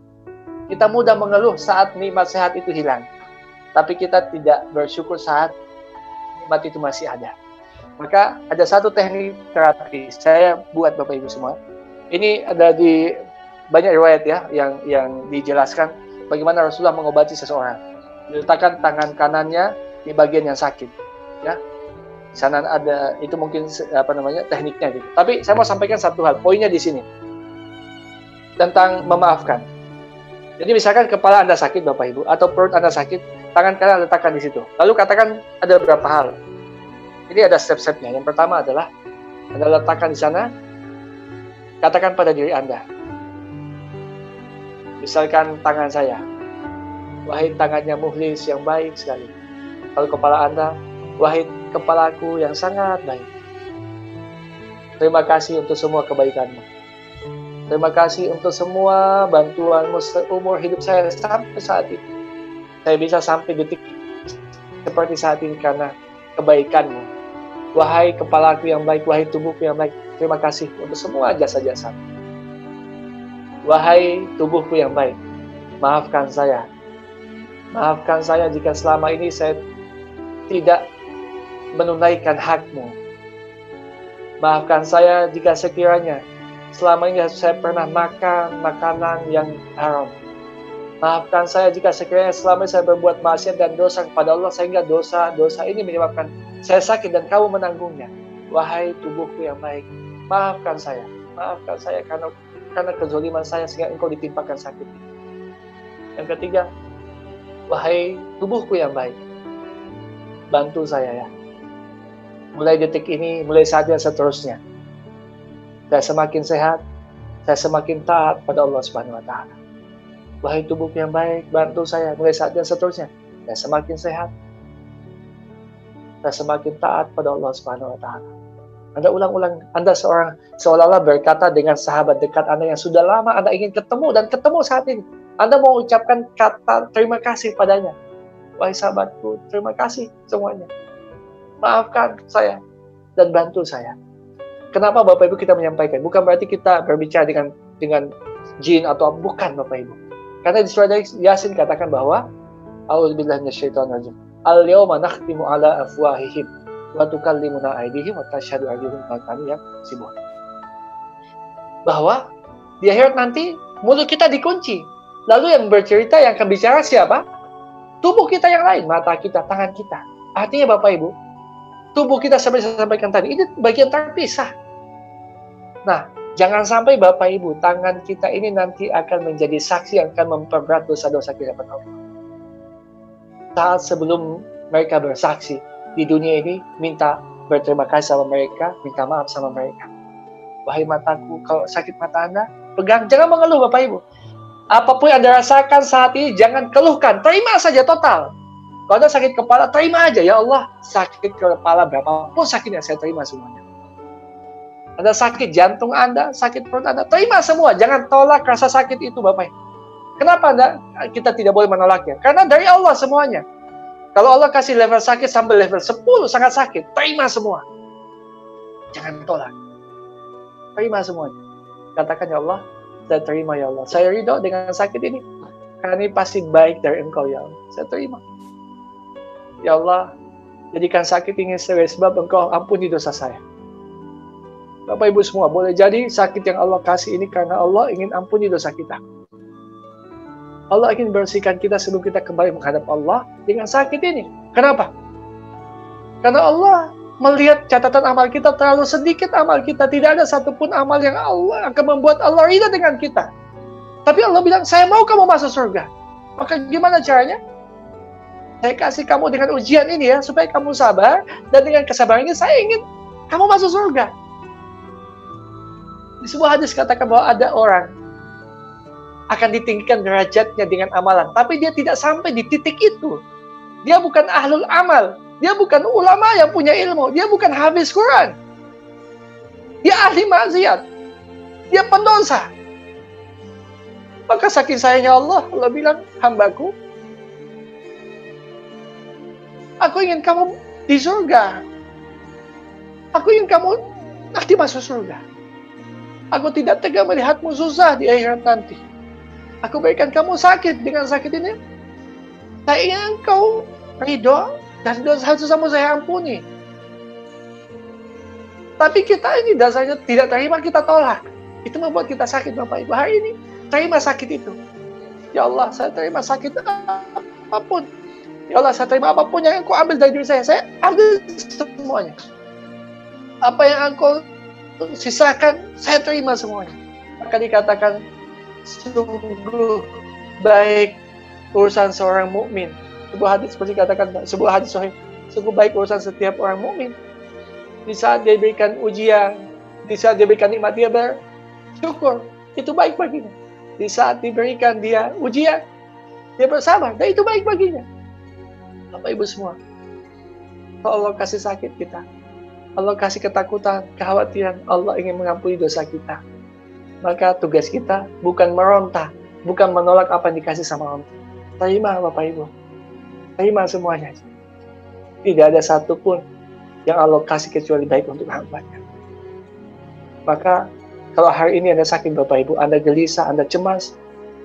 Kita mudah mengeluh saat nikmat sehat itu hilang, tapi kita tidak bersyukur saat nikmat itu masih ada. Maka ada satu teknik terapi saya buat Bapak Ibu semua. Ini ada di banyak riwayat ya yang dijelaskan bagaimana Rasulullah mengobati seseorang. Diletakkan tangan kanannya di bagian yang sakit, ya. Di sana ada, itu mungkin tekniknya gitu. Tapi saya mau sampaikan satu hal, poinnya di sini tentang memaafkan. Jadi misalkan kepala Anda sakit Bapak Ibu atau perut Anda sakit, tangan kanan letakkan di situ. Lalu katakan ada beberapa hal. Ini ada step-stepnya. Yang pertama adalah Anda letakkan di sana, katakan pada diri Anda. Misalkan tangan saya, wahai tangannya Mukhlis yang baik sekali. Kalau kepala Anda, wahai kepalaku yang sangat baik. Terima kasih untuk semua kebaikanmu. Terima kasih untuk semua bantuanmu seumur hidup saya sampai saat ini. Saya bisa sampai detik seperti saat ini karena kebaikanmu. Wahai kepalaku yang baik, wahai tubuhku yang baik, terima kasih untuk semua jasa-jasa. Wahai tubuhku yang baik, maafkan saya. Maafkan saya jika selama ini saya tidak menunaikan hakmu. Maafkan saya jika sekiranya selama ini saya pernah makan makanan yang haram. Maafkan saya jika sekiranya selama ini saya berbuat maksiat dan dosa kepada Allah sehingga dosa-dosa ini menyebabkan saya sakit dan kamu menanggungnya. Wahai tubuhku yang baik, maafkan saya karena kezaliman saya sehingga engkau ditimpakan sakit. Yang ketiga, wahai tubuhku yang baik, bantu saya ya. Mulai detik ini, mulai saat dan seterusnya, saya semakin sehat, saya semakin taat pada Allah Subhanahu wa taala. Wahai tubuhku yang baik, bantu saya mulai saat dan seterusnya, saya semakin sehat, saya semakin taat pada Allah Subhanahu wa taala. Anda ulang-ulang, Anda seolah-olah berkata dengan sahabat dekat Anda yang sudah lama Anda ingin ketemu dan ketemu saat ini. Anda mau ucapkan kata terima kasih padanya. Wahai sahabatku, terima kasih semuanya. Maafkan saya dan bantu saya. Kenapa Bapak Ibu kita menyampaikan? Bukan berarti kita berbicara dengan jin atau bukan Bapak Ibu. Karena di surah Yasin katakan bahwa A'udzubillahi minasyaitonir rajim. Al-yawma nakhtimu ala afwahihim wa tukallimuna aydihim wa tashhadu arjuluhum bima kanu yaksibun. Bahwa di akhirat nanti mulut kita dikunci. Lalu yang bercerita, yang akan bicara siapa? Tubuh kita yang lain, mata kita, tangan kita. Artinya Bapak Ibu, tubuh kita seperti saya sampaikan tadi, ini bagian terpisah. Nah, jangan sampai Bapak Ibu, tangan kita ini nanti akan menjadi saksi yang akan memperberat dosa-dosa kita pada Allah. Saat sebelum mereka bersaksi di dunia ini, minta berterima kasih sama mereka, minta maaf sama mereka. Wahai mataku, kalau sakit mata Anda, pegang, jangan mengeluh Bapak Ibu. Apapun yang Anda rasakan saat ini, jangan keluhkan, terima saja total. Kalau Anda sakit kepala, terima aja. Ya Allah, sakit kepala berapapun sakitnya, saya terima semuanya. Anda sakit jantung Anda, sakit perut Anda, terima semua. Jangan tolak rasa sakit itu Bapak. Kenapa kita tidak boleh menolaknya? Karena dari Allah semuanya. Kalau Allah kasih level sakit sampai level 10, sangat sakit, terima semua. Jangan tolak. Terima semuanya. Katakan, ya Allah, saya terima ya Allah. Saya ridho dengan sakit ini. Karena ini pasti baik dari Engkau ya Allah. Saya terima. Ya Allah, jadikan sakit ini sebagai sebab Engkau ampuni dosa saya. Bapak Ibu semua, boleh jadi sakit yang Allah kasih ini karena Allah ingin ampuni dosa kita. Allah ingin bersihkan kita sebelum kita kembali menghadap Allah dengan sakit ini. Kenapa? Karena Allah melihat catatan amal kita terlalu sedikit amal kita. Tidak ada satupun amal yang Allah akan membuat Allah ridha dengan kita. Tapi Allah bilang, saya mau kamu masuk surga. Maka gimana caranya? Saya kasih kamu dengan ujian ini ya, supaya kamu sabar. Dan dengan kesabaran ini saya ingin kamu masuk surga. Di sebuah hadis katakan bahwa ada orang akan ditinggikan derajatnya dengan amalan. Tapi dia tidak sampai di titik itu. Dia bukan ahlul amal. Dia bukan ulama yang punya ilmu. Dia bukan hafiz Quran. Dia ahli maksiat. Dia pendosa. Maka saking sayangnya Allah bilang, hambaku, aku ingin kamu di surga. Aku ingin kamu nanti masuk surga. Aku tidak tega melihatmu susah di akhirat nanti. Aku berikan kamu sakit. Dengan sakit ini, saya ingin engkau ridho dan dosa-dosamu saya ampuni. Tapi kita ini dasarnya tidak terima, kita tolak. Itu membuat kita sakit, Bapak Ibu. Hari ini, terima sakit itu. Ya Allah, saya terima sakit apapun. Ya Allah, saya terima apapun yang engkau ambil dari diri saya ambil semuanya. Apa yang engkau sisakan, saya terima semuanya. Maka dikatakan, sungguh baik urusan seorang mukmin. Sebuah hadis seperti katakan, sebuah hadis sahih, sungguh baik urusan setiap orang mukmin. Di saat dia diberikan ujian, di saat dia diberikan nikmat, dia bersyukur, itu baik baginya. Di saat diberikan dia ujian, dia bersabar, dan itu baik baginya. Bapak Ibu semua, kalau Allah kasih sakit kita, Allah kasih ketakutan, kekhawatiran, Allah ingin mengampuni dosa kita. Maka tugas kita bukan meronta, bukan menolak apa yang dikasih sama Allah. Terima Bapak Ibu, terima semuanya. Tidak ada satupun yang Allah kasih kecuali baik untuk hamba-Nya. Maka kalau hari ini Anda sakit Bapak Ibu, Anda gelisah, Anda cemas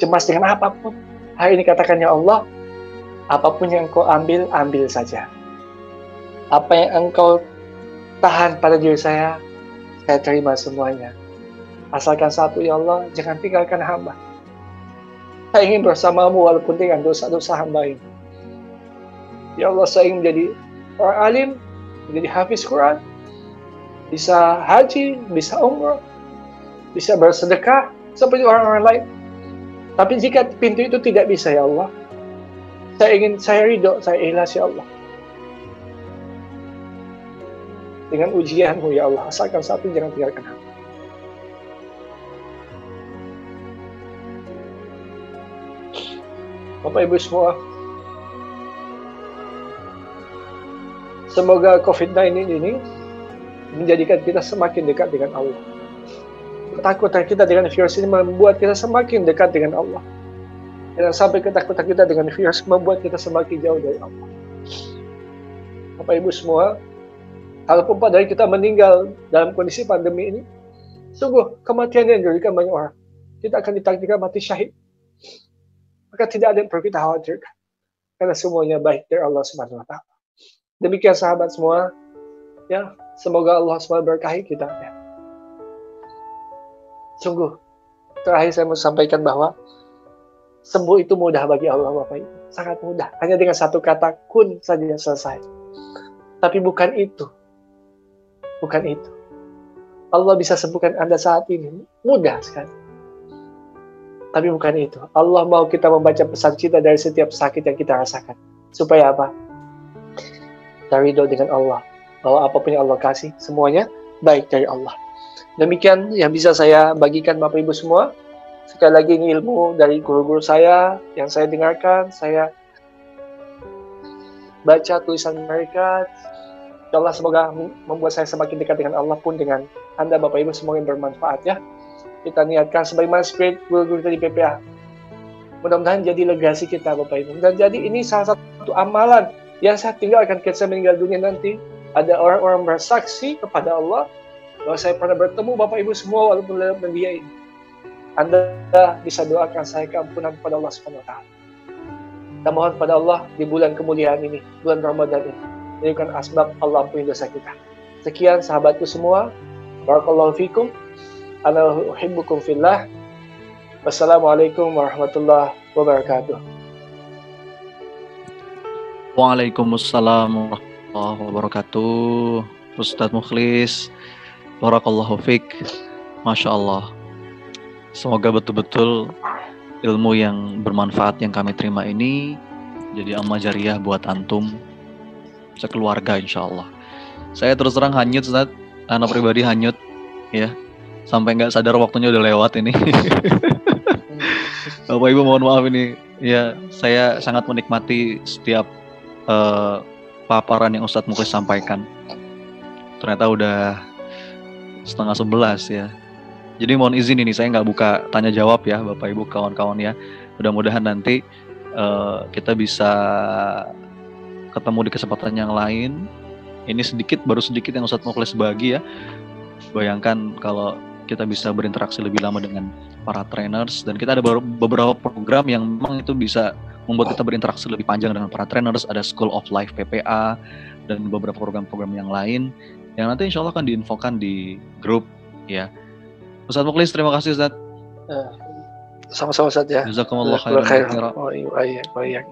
dengan apapun, hari ini katakan, ya Allah, apapun yang Engkau ambil, ambil saja. Apa yang Engkau tahan pada diri saya terima semuanya. Asalkan satu, ya Allah, jangan tinggalkan hamba. Saya ingin bersamamu walaupun dengan dosa-dosa hamba ini. Ya Allah, saya ingin menjadi orang alim, menjadi hafiz Quran, bisa haji, bisa umrah, bisa bersedekah seperti orang-orang lain. Tapi jika pintu itu tidak bisa, ya Allah, saya ridho, saya ikhlas, ya Allah. Dengan ujianmu, ya Allah, asalkan satu, jangan tinggalkan hamba. Bapak Ibu semua, semoga COVID-19 ini menjadikan kita semakin dekat dengan Allah. Ketakutan kita dengan virus ini membuat kita semakin dekat dengan Allah. Dan sampai ketakutan kita dengan virus membuat kita semakin jauh dari Allah. Bapak Ibu semua, kalaupun pada hari kita meninggal dalam kondisi pandemi ini, sungguh kematian yang diberikan banyak orang. Kita akan ditakdirkan mati syahid. Maka tidak ada yang perlu kita khawatirkan. Karena semuanya baik dari Allah Subhanahu wa Ta'ala. Demikian sahabat semua, ya, semoga Allah SWT berkahi kita. Ya. Sungguh, terakhir saya mau sampaikan bahwa sembuh itu mudah bagi Allah, Bapak Ibu. Sangat mudah. Hanya dengan satu kata, kun saja selesai. Tapi bukan itu. Bukan itu. Allah bisa sembuhkan Anda saat ini. Mudah sekali. Tapi bukan itu. Allah mau kita membaca pesan cinta dari setiap sakit yang kita rasakan. Supaya apa? Kita ridho dengan Allah. Bahwa apapun yang Allah kasih, semuanya baik dari Allah. Demikian yang bisa saya bagikan Bapak Ibu semua. Sekali lagi ini ilmu dari guru-guru saya yang saya dengarkan. Saya baca tulisan mereka. Ya Allah, semoga membuat saya semakin dekat dengan Allah, pun dengan Anda Bapak Ibu, semoga bermanfaat ya. Kita niatkan sebagaimana spirit guru-guru dari PPA. Mudah-mudahan jadi legasi kita Bapak Ibu. Dan jadi ini salah satu amalan yang saya tinggalkan ketika saya meninggal dunia nanti. Ada orang-orang bersaksi kepada Allah bahwa saya pernah bertemu Bapak Ibu semua walaupun dalam dunia ini. Anda bisa doakan saya keampunan kepada Allah Subhanahu wa Ta'ala. Kita mohon kepada Allah di bulan kemuliaan ini, bulan Ramadan ini, jadikan asbab Allah ampuni dosa kita. Sekian sahabatku semua. Barakallahu fikum. Ana uhibbukum fillah. Wassalamualaikum warahmatullahi wabarakatuh. Waalaikumsalam warahmatullahi wabarakatuh. Ustadz Mukhlis, barakallahu fiik, masya Allah. Semoga betul-betul ilmu yang bermanfaat yang kami terima ini jadi amal jariah buat antum sekeluarga insya Allah. Saya terus terang hanyut Ustadz, anak pribadi hanyut ya, sampai nggak sadar waktunya udah lewat ini. Bapak Ibu mohon maaf ini ya, saya sangat menikmati setiap paparan yang Ustadz Mukhlis sampaikan. Ternyata udah 10:30 ya. Jadi mohon izin ini saya nggak buka tanya jawab ya Bapak Ibu kawan-kawan ya. Mudah-mudahan nanti kita bisa ketemu di kesempatan yang lain. Ini baru sedikit yang Ustadz Mukhlis bagi ya. Bayangkan kalau kita bisa berinteraksi lebih lama dengan para trainers, dan kita ada beberapa program yang memang itu bisa membuat kita berinteraksi lebih panjang dengan para trainers. Ada School of Life PPA dan beberapa program-program yang lain yang nanti insya Allah akan diinfokan di grup ya. Ustadz Mukhlis, terima kasih Ustadz. Sama-sama Ustadz ya. Jazakumullah khairan.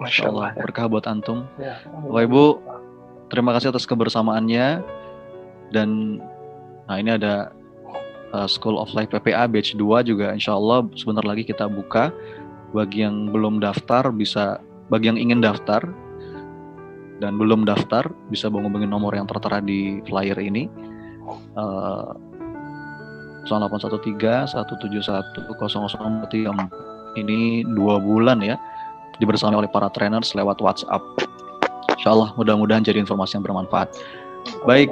Masya Allah. Berkah buat antum. Ya. Bapak Ibu, terima kasih atas kebersamaannya. Dan nah ini ada School of Life PPA batch 2 juga insya Allah sebentar lagi kita buka. Bagi yang belum daftar bagi yang ingin daftar dan belum daftar bisa menghubungi nomor yang tertera di flyer ini. 0813-171-0034. Ini 2 bulan ya, dibersamai oleh para trainers lewat WhatsApp. Insya Allah mudah-mudahan jadi informasi yang bermanfaat. Baik,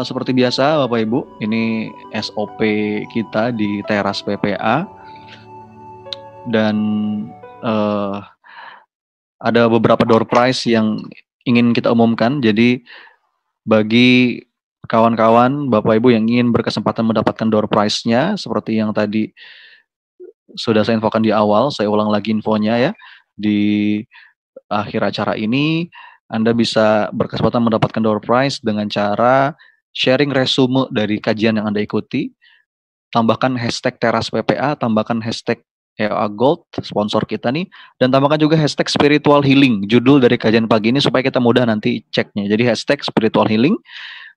seperti biasa Bapak Ibu, ini SOP kita di teras PPA. Dan ada beberapa door prize yang ingin kita umumkan. Jadi bagi kawan-kawan, Bapak Ibu yang ingin berkesempatan mendapatkan door prize-nya, seperti yang tadi sudah saya infokan di awal, saya ulang lagi infonya ya. Di akhir acara ini, Anda bisa berkesempatan mendapatkan door prize dengan cara sharing resume dari kajian yang Anda ikuti, tambahkan hashtag teras PPA, tambahkan hashtag EOA Gold, sponsor kita nih, dan tambahkan juga hashtag spiritual healing, judul dari kajian pagi ini supaya kita mudah nanti ceknya. Jadi hashtag spiritual healing,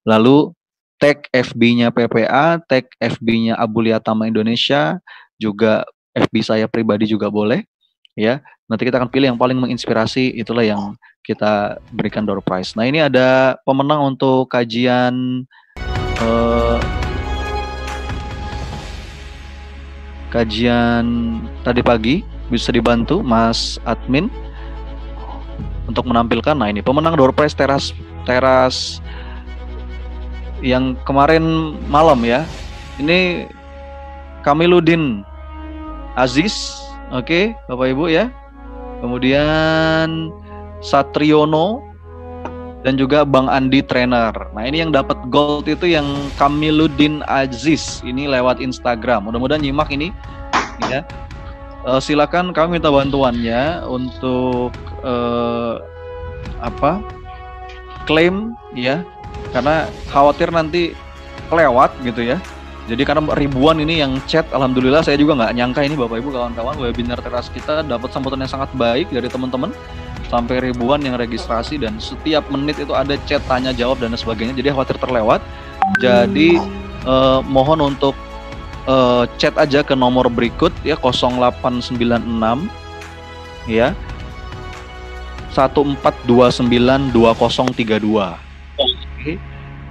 lalu tag FB-nya PPA, tag FB-nya Abuliatama Indonesia, juga FB saya pribadi juga boleh, ya. Nanti kita akan pilih yang paling menginspirasi, itulah yang kita berikan door prize. Nah ini ada pemenang untuk kajian tadi pagi, bisa dibantu Mas Admin untuk menampilkan. Nah ini pemenang door prize teras yang kemarin malam ya. Ini Kamiluddin Aziz, oke, Bapak Ibu ya. Kemudian Satriono dan juga Bang Andi Trainer. Nah ini yang dapat gold itu yang Kamiluddin Aziz, ini lewat Instagram. Mudah-mudahan nyimak ini ya. Silakan kami minta bantuannya untuk klaim ya, karena khawatir nanti kelewat gitu ya. Jadi karena ribuan ini yang chat, alhamdulillah saya juga nggak nyangka ini Bapak Ibu kawan-kawan, webinar teras kita dapat sambutan yang sangat baik dari teman-teman, sampai ribuan yang registrasi dan setiap menit itu ada chat tanya jawab dan sebagainya. Jadi khawatir terlewat. Jadi mohon untuk chat aja ke nomor berikut ya, 0896 ya 14292032. Oke.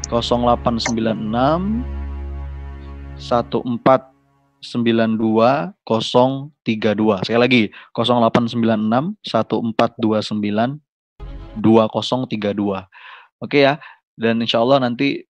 0896 14922032. Sekali lagi 0896 14292032. Oke ya. Dan insya Allah nanti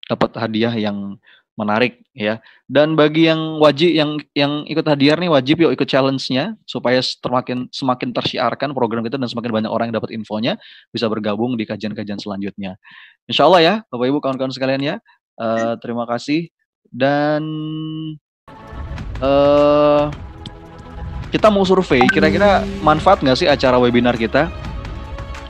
dapat hadiah yang menarik ya. Dan bagi yang wajib yang ikut hadiah nih, wajib yuk ikut challenge-nya supaya semakin tersiarkan program kita dan semakin banyak orang yang dapat infonya, bisa bergabung di kajian-kajian selanjutnya. Insya Allah ya Bapak Ibu kawan-kawan sekalian ya. Terima kasih. Dan kita mau survei, kira-kira manfaat nggak sih acara webinar kita?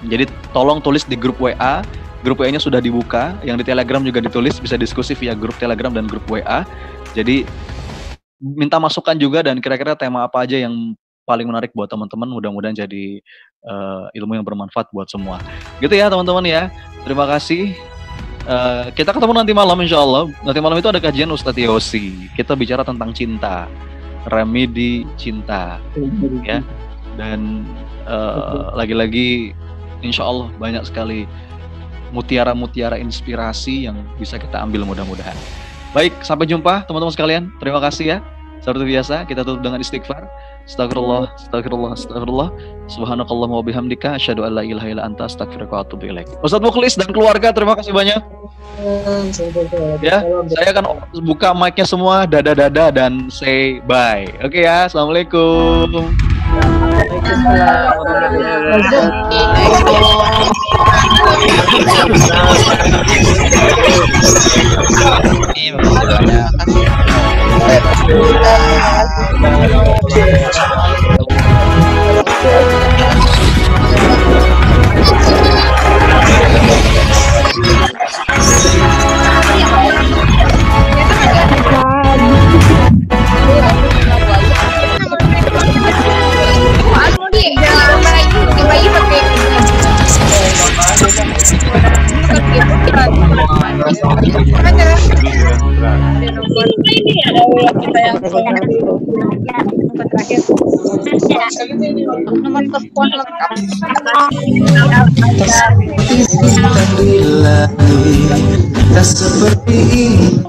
Jadi tolong tulis di grup WA. Grup WA-nya sudah dibuka, yang di Telegram juga ditulis, bisa diskusi via grup Telegram dan grup WA. Jadi minta masukan juga, dan kira-kira tema apa aja yang paling menarik buat teman-teman. Mudah-mudahan jadi ilmu yang bermanfaat buat semua. Gitu ya teman-teman ya. Terima kasih. Kita ketemu nanti malam insya Allah. Nanti malam itu ada kajian Ustadz Yosi. Kita bicara tentang cinta, remedi cinta, ya. Dan lagi-lagi insya Allah banyak sekali mutiara-mutiara inspirasi yang bisa kita ambil mudah-mudahan. Baik, sampai jumpa teman-teman sekalian. Terima kasih ya. Seperti biasa, kita tutup dengan istighfar. Astagfirullah, astagfirullah, astagfirullah. Subhanakallahumma wa bihamdika asyhadu an la ilaha illa anta astaghfiruka wa atubu ilaik. Ustadz Mukhlis dan keluarga, terima kasih banyak. Ya, saya akan buka mic-nya semua, dada-dada dan say bye. Oke ya, assalamualaikum. Nomor telepon lengkap. Tak seperti ini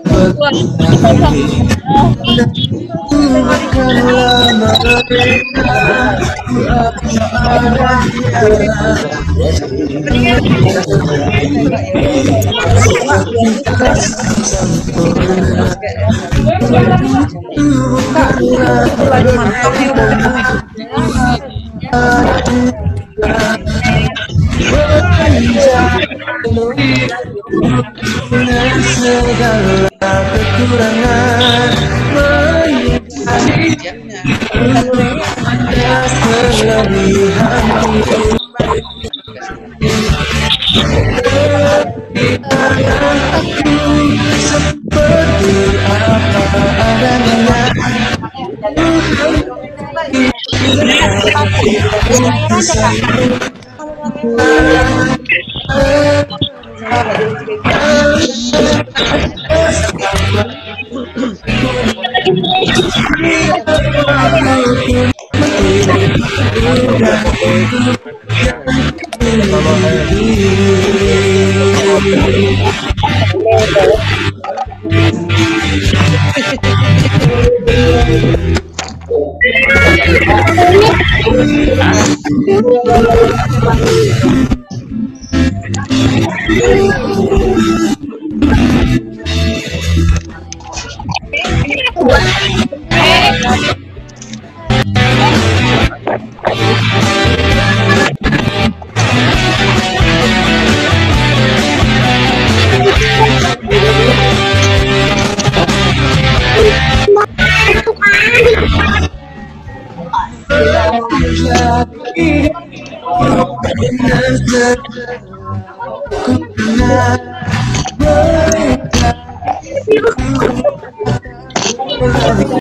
dengan segala kekurangan seperti apa adanya.